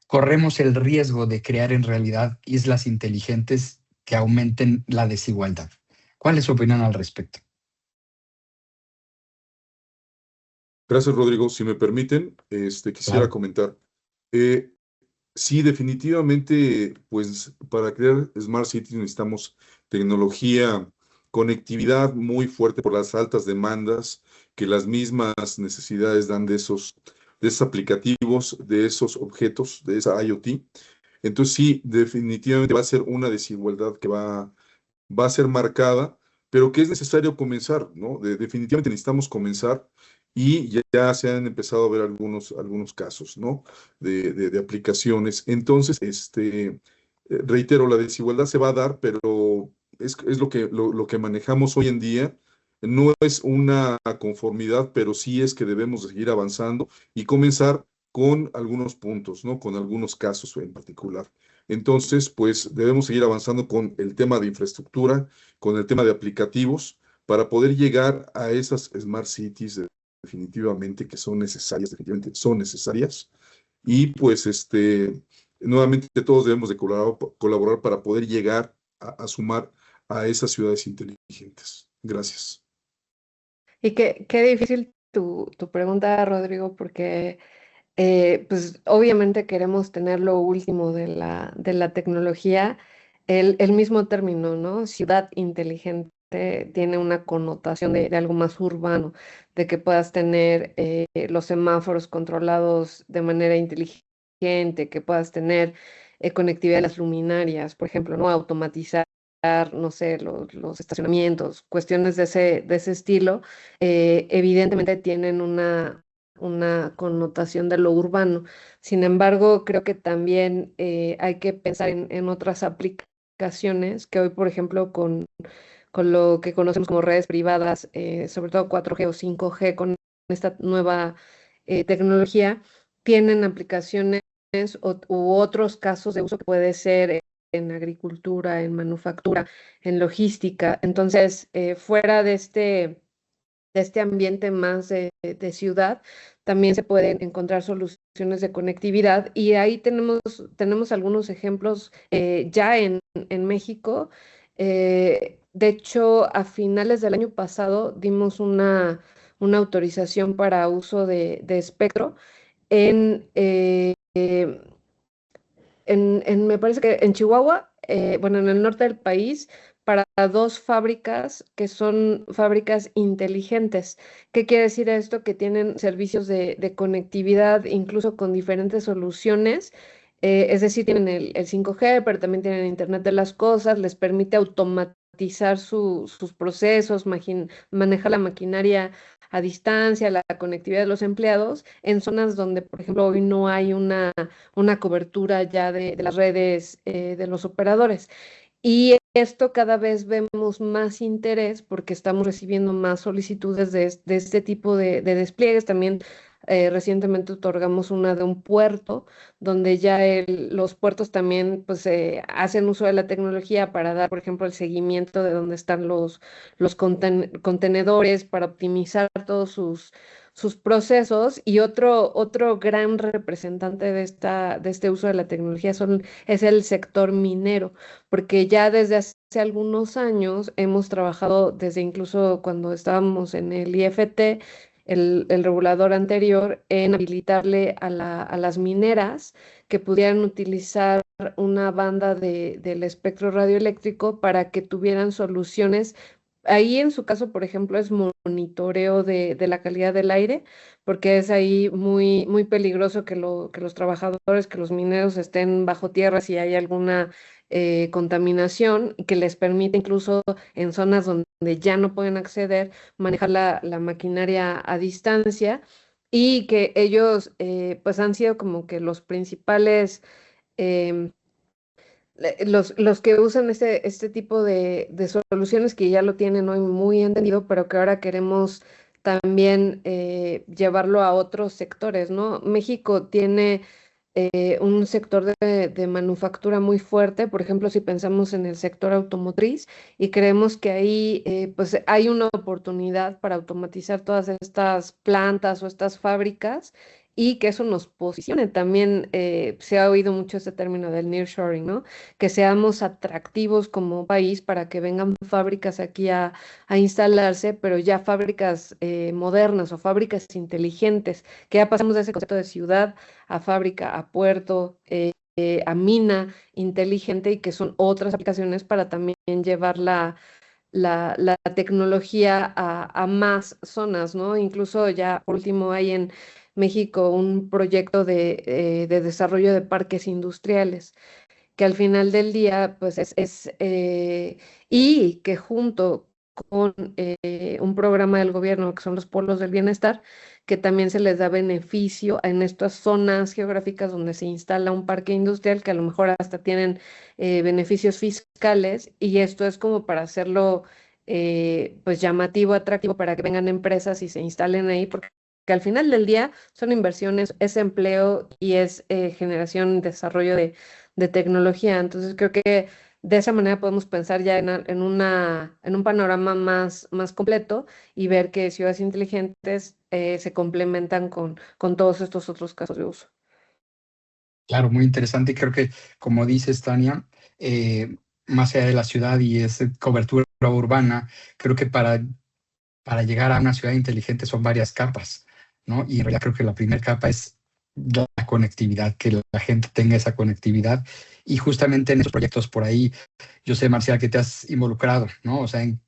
corremos el riesgo de crear en realidad islas inteligentes que aumenten la desigualdad. ¿Cuál es su opinión al respecto? Gracias, Rodrigo. Si me permiten, quisiera Claro. comentar. Eh, sí, definitivamente, pues para crear Smart Cities necesitamos tecnología, conectividad muy fuerte por las altas demandas que las mismas necesidades dan de esos aplicativos, de esos objetos, de esa IoT. Entonces sí, definitivamente va a ser una desigualdad que va a ser marcada, pero que es necesario comenzar, ¿no? Definitivamente necesitamos comenzar, y ya se han empezado a ver algunos casos, ¿no? De aplicaciones. Entonces, reitero, la desigualdad se va a dar, pero es lo que manejamos hoy en día. No es una conformidad, pero sí es que debemos de seguir avanzando y comenzar con algunos puntos, ¿no? Con algunos casos en particular. Entonces, pues debemos seguir avanzando con el tema de infraestructura, con el tema de aplicativos, para poder llegar a esas smart cities definitivamente que son necesarias, definitivamente son necesarias. Y pues, nuevamente todos debemos de colaborar para poder llegar a sumar a esas ciudades inteligentes. Gracias. Y qué difícil tu pregunta, Rodrigo, porque pues obviamente queremos tener lo último de la tecnología. El mismo término, ¿no? Ciudad inteligente tiene una connotación de algo más urbano, de que puedas tener los semáforos controlados de manera inteligente, que puedas tener conectividad de las luminarias, por ejemplo, ¿no? Automatizar, no sé, los estacionamientos, cuestiones de ese estilo, evidentemente tienen una connotación de lo urbano. Sin embargo, creo que también hay que pensar en otras aplicaciones que hoy, por ejemplo, con lo que conocemos como redes privadas, sobre todo 4G o 5G esta nueva tecnología, tienen aplicaciones u otros casos de uso que puede ser en agricultura, en manufactura, en logística. Entonces, fuera de este ambiente más de ciudad, también se pueden encontrar soluciones de conectividad y ahí tenemos algunos ejemplos ya en México. De hecho, a finales del año pasado dimos una autorización para uso de espectro en, me parece que en Chihuahua, bueno, en el norte del país, para 2 fábricas que son fábricas inteligentes. ¿Qué quiere decir esto? Que tienen servicios de conectividad, incluso con diferentes soluciones. Es decir, tienen el 5G, pero también tienen Internet de las cosas, les permite automatizar sus procesos, manejar la maquinaria a distancia, la conectividad de los empleados en zonas donde, por ejemplo, hoy no hay una cobertura ya de las redes de los operadores. Y esto cada vez vemos más interés porque estamos recibiendo más solicitudes de este tipo de despliegues. También recientemente otorgamos una de un puerto, donde ya los puertos también pues, hacen uso de la tecnología para dar, por ejemplo, el seguimiento de dónde están los contenedores, para optimizar todos sus procesos. Y otro gran representante de este uso de la tecnología es el sector minero, porque ya desde hace algunos años hemos trabajado, desde incluso cuando estábamos en el IFT, el regulador anterior, en habilitarle a las mineras que pudieran utilizar una banda del espectro radioeléctrico para que tuvieran soluciones. Ahí en su caso, por ejemplo, es monitoreo de la calidad del aire, porque es ahí muy, muy peligroso que los trabajadores, que los mineros estén bajo tierra si hay alguna contaminación, y que les permite incluso en zonas donde ya no pueden acceder, manejar la maquinaria a distancia, y que ellos pues han sido como que los principales... em, los que usan este tipo de soluciones, que ya lo tienen hoy muy entendido, pero que ahora queremos también llevarlo a otros sectores, ¿no? México tiene un sector de manufactura muy fuerte, por ejemplo, si pensamos en el sector automotriz, y creemos que ahí pues hay una oportunidad para automatizar todas estas plantas o estas fábricas, y que eso nos posicione. También se ha oído mucho este término del nearshoring, ¿no? Que seamos atractivos como país para que vengan fábricas aquí a instalarse, pero ya fábricas modernas o fábricas inteligentes, que ya pasamos de ese concepto de ciudad a fábrica, a puerto, a mina inteligente, y que son otras aplicaciones para también llevar la tecnología a más zonas, ¿no? Incluso ya por último hay en México un proyecto de desarrollo de parques industriales, que al final del día, pues y que junto con un programa del gobierno, que son los polos del bienestar, que también se les da beneficio en estas zonas geográficas donde se instala un parque industrial, que a lo mejor hasta tienen beneficios fiscales, y esto es como para hacerlo pues llamativo, atractivo, para que vengan empresas y se instalen ahí, porque que al final del día son inversiones, es empleo y es generación, desarrollo de tecnología. Entonces creo que de esa manera podemos pensar ya en un panorama más completo, y ver que ciudades inteligentes se complementan con todos estos otros casos de uso. Claro, muy interesante. Y creo que, como dices, Tania, más allá de la ciudad y esa cobertura urbana, creo que para llegar a una ciudad inteligente son varias capas, ¿no? Y en realidad creo que la primera capa es la conectividad, que la gente tenga esa conectividad. Y justamente en esos proyectos por ahí, yo sé, Marcial, que te has involucrado, ¿no? O sea, en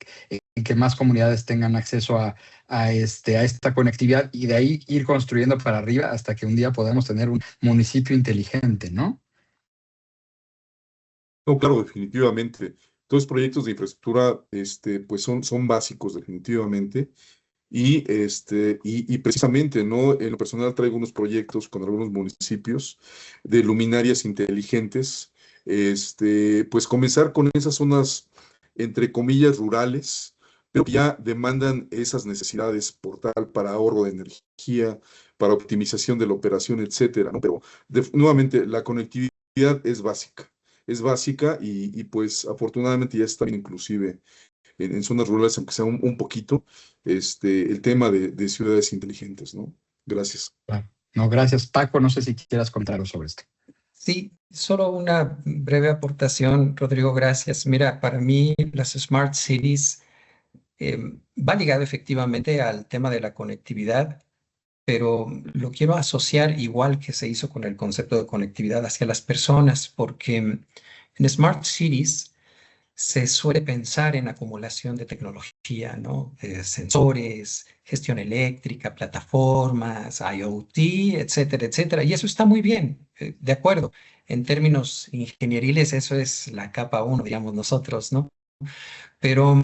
que más comunidades tengan acceso a esta conectividad, y de ahí ir construyendo para arriba hasta que un día podamos tener un municipio inteligente, ¿no? No, claro, definitivamente. Todos los proyectos de infraestructura, pues son básicos, definitivamente. Y precisamente, ¿no? En lo personal traigo unos proyectos con algunos municipios de luminarias inteligentes. Pues comenzar con esas zonas, entre comillas, rurales, pero que ya demandan esas necesidades portal para ahorro de energía, para optimización de la operación, etcétera, ¿no? Pero nuevamente, la conectividad es básica y pues afortunadamente ya está bien inclusive en zonas rurales, aunque sea un poquito, el tema de ciudades inteligentes, ¿no? Gracias. Claro. No, gracias, Paco. No sé si quieras contar algo sobre esto. Sí, solo una breve aportación, Rodrigo, gracias. Mira, para mí las Smart Cities va ligado efectivamente al tema de la conectividad, pero lo quiero asociar igual que se hizo con el concepto de conectividad hacia las personas, porque en Smart Cities se suele pensar en acumulación de tecnología, ¿no? Sensores, gestión eléctrica, plataformas, IoT, etcétera, etcétera. Y eso está muy bien, de acuerdo. En términos ingenieriles, eso es la capa 1, digamos nosotros, ¿no? Pero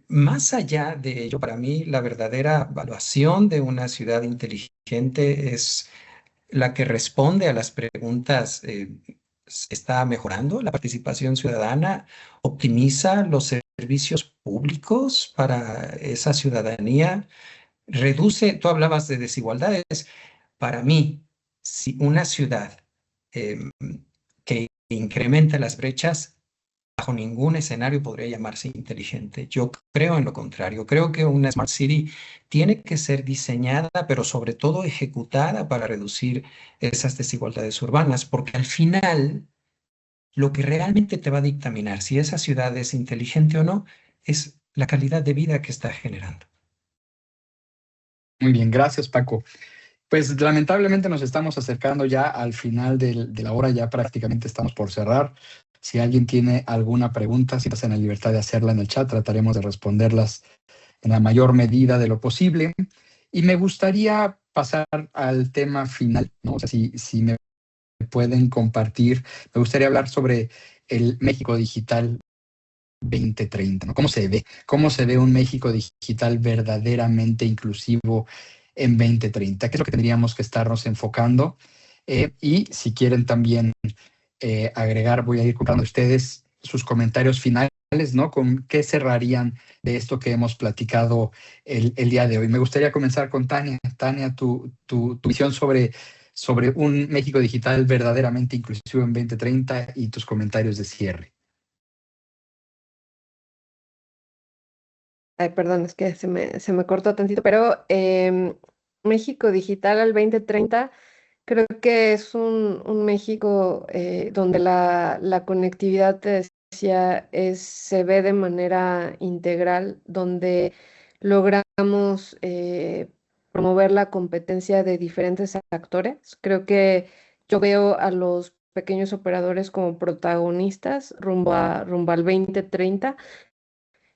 más allá de ello, para mí la verdadera evaluación de una ciudad inteligente es la que responde a las preguntas, ¿está mejorando la participación ciudadana? ¿Optimiza los servicios públicos para esa ciudadanía? ¿Reduce? Tú hablabas de desigualdades. Para mí, si una ciudad que incrementa las brechas, bajo ningún escenario podría llamarse inteligente. Yo creo en lo contrario. Creo que una Smart City tiene que ser diseñada, pero sobre todo ejecutada para reducir esas desigualdades urbanas, porque al final lo que realmente te va a dictaminar si esa ciudad es inteligente o no es la calidad de vida que está generando. Muy bien, gracias, Paco. Pues lamentablemente nos estamos acercando ya al final de la hora, ya prácticamente estamos por cerrar. Si alguien tiene alguna pregunta, si estás en la libertad de hacerla en el chat, trataremos de responderlas en la mayor medida de lo posible. Y me gustaría pasar al tema final, ¿no? O sea, si me pueden compartir, me gustaría hablar sobre el México Digital 2030, ¿no? ¿Cómo se ve un México digital verdaderamente inclusivo en 2030? ¿Qué es lo que tendríamos que estarnos enfocando? Y si quieren también agregar, voy a ir contando a ustedes sus comentarios finales, ¿no? ¿Con qué cerrarían de esto que hemos platicado el día de hoy? Me gustaría comenzar con Tania. Tania, tu visión sobre un México digital verdaderamente inclusivo en 2030 y tus comentarios de cierre. Ay, perdón, es que se me cortó tantito, pero México Digital al 2030 creo que es un México donde la conectividad, te decía, se ve de manera integral, donde logramos promover la competencia de diferentes actores. Creo que yo veo a los pequeños operadores como protagonistas rumbo al 2030.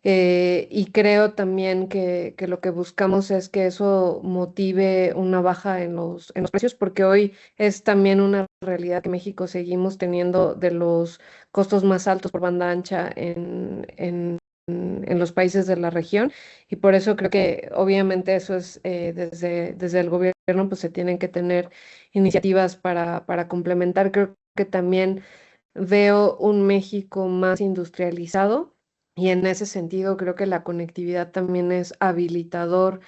Y creo también que lo que buscamos es que eso motive una baja en los precios, porque hoy es también una realidad que México seguimos teniendo de los costos más altos por banda ancha en los países de la región. Y por eso creo que obviamente eso es desde el gobierno, pues se tienen que tener iniciativas para complementar. Creo que también veo un México más industrializado y en ese sentido creo que la conectividad también es habilitador,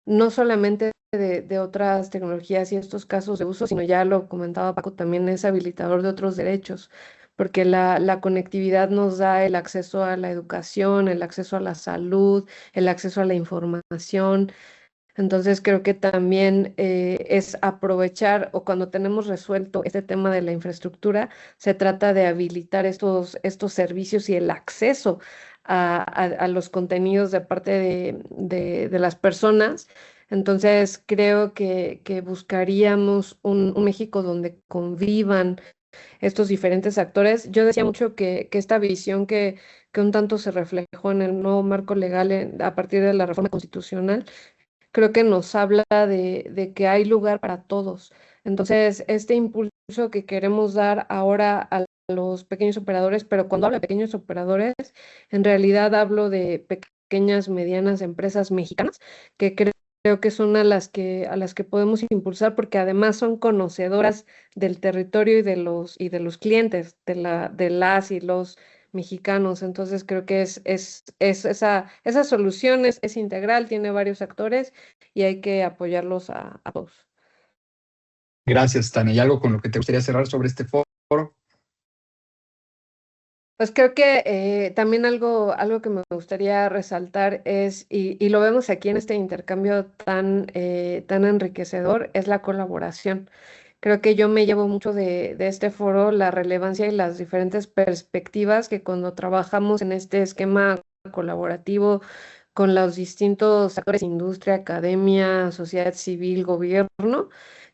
no solamente de otras tecnologías y estos casos de uso, sino ya lo comentaba Paco, también es habilitador de otros derechos, porque la conectividad nos da el acceso a la educación, el acceso a la salud, el acceso a la información. Entonces creo que también es aprovechar o cuando tenemos resuelto este tema de la infraestructura, se trata de habilitar estos servicios y el acceso a los contenidos de parte de las personas. Entonces creo que buscaríamos un México donde convivan estos diferentes actores. Yo decía mucho que esta visión que un tanto se reflejó en el nuevo marco legal a partir de la reforma constitucional creo que nos habla de que hay lugar para todos. Entonces, este impulso que queremos dar ahora a los pequeños operadores, pero cuando hablo de pequeños operadores, en realidad hablo de pequeñas, medianas empresas mexicanas, que creo que son a las que podemos impulsar porque además son conocedoras del territorio y de los clientes, de las y los mexicanos. Entonces creo que esa solución es integral, tiene varios actores y hay que apoyarlos a todos. Gracias, Tania. ¿Y algo con lo que te gustaría cerrar sobre este foro? Pues creo que también algo que me gustaría resaltar es, y lo vemos aquí en este intercambio tan enriquecedor, es la colaboración. Creo que yo me llevo mucho de este foro la relevancia y las diferentes perspectivas que cuando trabajamos en este esquema colaborativo con los distintos actores, industria, academia, sociedad civil, gobierno,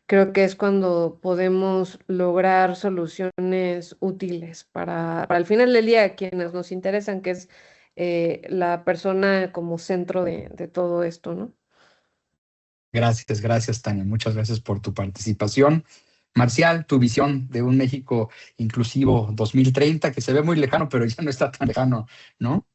creo que es cuando podemos lograr soluciones útiles para al final del día quienes nos interesan, que es la persona como centro de todo esto, ¿no? Gracias, Tania. Muchas gracias por tu participación. Marcial, tu visión de un México inclusivo 2030, que se ve muy lejano, pero ya no está tan lejano, ¿no?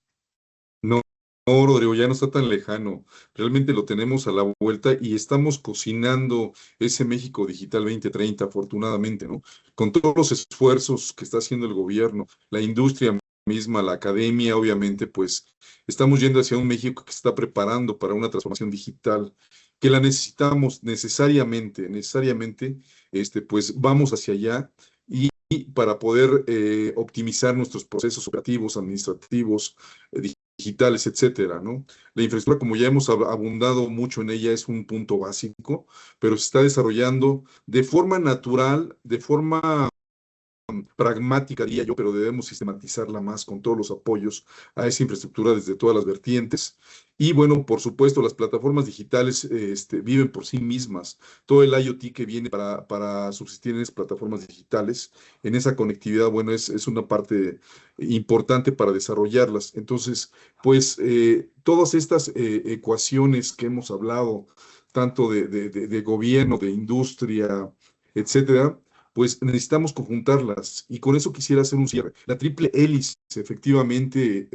No, no, Rodrigo, ya no está tan lejano. Realmente lo tenemos a la vuelta y estamos cocinando ese México Digital 2030, afortunadamente, ¿no? Con todos los esfuerzos que está haciendo el gobierno, la industria misma, la academia, obviamente, pues estamos yendo hacia un México que se está preparando para una transformación digital, que la necesitamos necesariamente, pues vamos hacia allá. Y para poder optimizar nuestros procesos operativos, administrativos, digitales, etcétera, ¿no? La infraestructura, como ya hemos abundado mucho en ella, es un punto básico, pero se está desarrollando de forma natural, de forma pragmática, diría yo, pero debemos sistematizarla más con todos los apoyos a esa infraestructura desde todas las vertientes. Y bueno, por supuesto, las plataformas digitales viven por sí mismas. Todo el IoT que viene para subsistir en esas plataformas digitales, en esa conectividad, bueno, es una parte importante para desarrollarlas. Entonces, pues todas estas ecuaciones que hemos hablado, tanto de gobierno, de industria, etcétera, pues necesitamos conjuntarlas. Y con eso quisiera hacer un cierre. La triple hélice, efectivamente,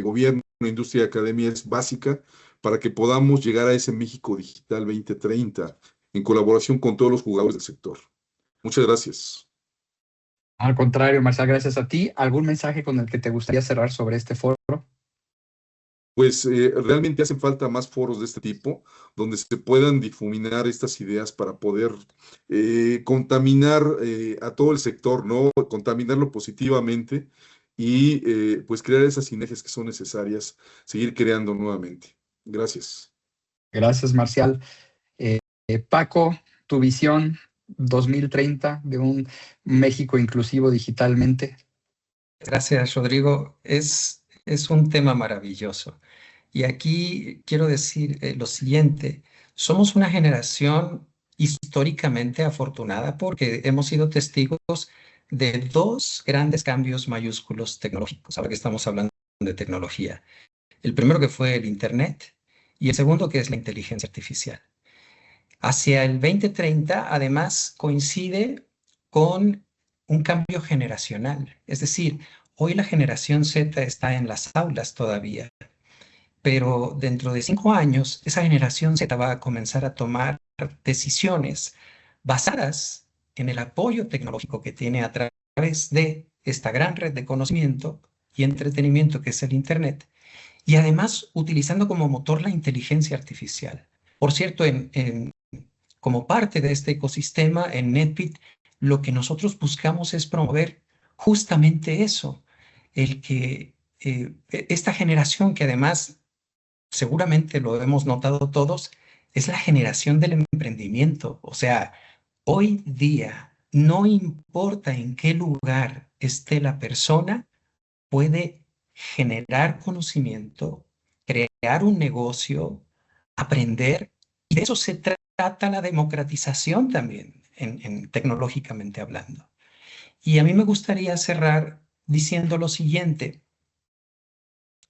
gobierno, industria y academia es básica para que podamos llegar a ese México Digital 2030 en colaboración con todos los jugadores del sector. Muchas gracias. Al contrario, Marcial, gracias a ti. ¿Algún mensaje con el que te gustaría cerrar sobre este foro? Pues realmente hacen falta más foros de este tipo, donde se puedan difuminar estas ideas para poder contaminar a todo el sector, ¿no? Contaminarlo positivamente y pues crear esas sinergias que son necesarias, seguir creando nuevamente. Gracias. Gracias, Marcial. Paco, tu visión 2030 de un México inclusivo digitalmente. Gracias, Rodrigo. Es un tema maravilloso. Y aquí quiero decir lo siguiente. Somos una generación históricamente afortunada porque hemos sido testigos de dos grandes cambios mayúsculos tecnológicos, ahora que estamos hablando de tecnología. El primero que fue el Internet y el segundo que es la inteligencia artificial. Hacia el 2030, además, coincide con un cambio generacional. Es decir, hoy la generación Z está en las aulas todavía, pero dentro de 5 años, esa generación Z va a comenzar a tomar decisiones basadas en el apoyo tecnológico que tiene a través de esta gran red de conocimiento y entretenimiento que es el Internet, y además utilizando como motor la inteligencia artificial. Por cierto, como parte de este ecosistema en NetBeat, lo que nosotros buscamos es promover justamente eso, el que esta generación que además seguramente lo hemos notado todos, es la generación del emprendimiento. O sea, hoy día, no importa en qué lugar esté la persona, puede generar conocimiento, crear un negocio, aprender, y de eso se trata la democratización también, tecnológicamente hablando. Y a mí me gustaría cerrar diciendo lo siguiente: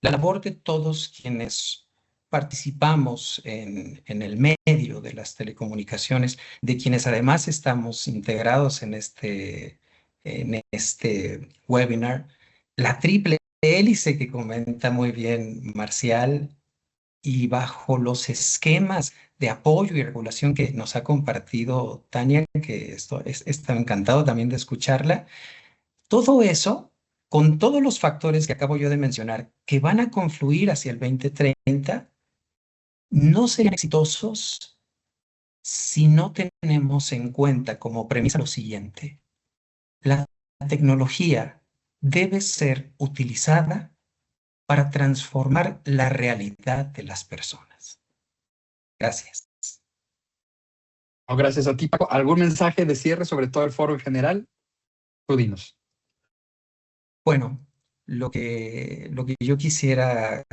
la labor de todos quienes participamos en el medio de las telecomunicaciones, de quienes además estamos integrados en este webinar, la triple hélice que comenta muy bien Marcial, y bajo los esquemas de apoyo y regulación que nos ha compartido Tania, que está encantado también de escucharla, todo eso con todos los factores que acabo yo de mencionar, que van a confluir hacia el 2030, no serían exitosos si no tenemos en cuenta como premisa lo siguiente: la tecnología debe ser utilizada para transformar la realidad de las personas. Gracias. No, gracias a ti, Paco. ¿Algún mensaje de cierre sobre todo el foro en general? Tú dinos. Bueno, lo que yo quisiera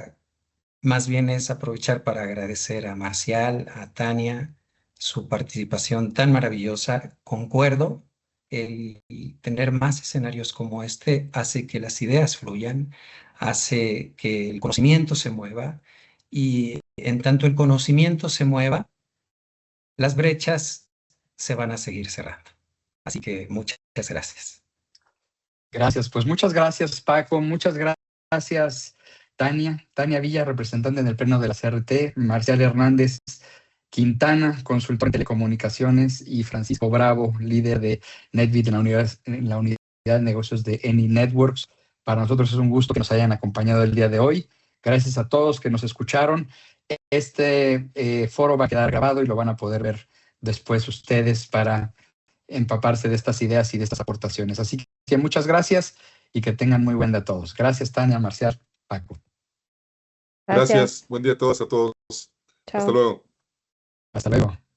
más bien es aprovechar para agradecer a Marcial, a Tania, su participación tan maravillosa. Concuerdo, el tener más escenarios como este hace que las ideas fluyan, hace que el conocimiento se mueva, y en tanto el conocimiento se mueva, las brechas se van a seguir cerrando. Así que muchas gracias. Gracias, pues muchas gracias, Paco. Muchas gracias, Tania. Tania Villa, representante en el Pleno de la CRT, Marcial Hernández Quintana, consultor en telecomunicaciones, y Francisco Bravo, líder de NetBit en la unidad de negocios de Eni Networks. Para nosotros es un gusto que nos hayan acompañado el día de hoy. Gracias a todos que nos escucharon. Este foro va a quedar grabado y lo van a poder ver después ustedes para empaparse de estas ideas y de estas aportaciones. Así que muchas gracias y que tengan muy buen día a todos. Gracias, Tania, Marcial, Paco. Gracias. Buen día a todos, a todos. Chao. Hasta luego. Hasta luego.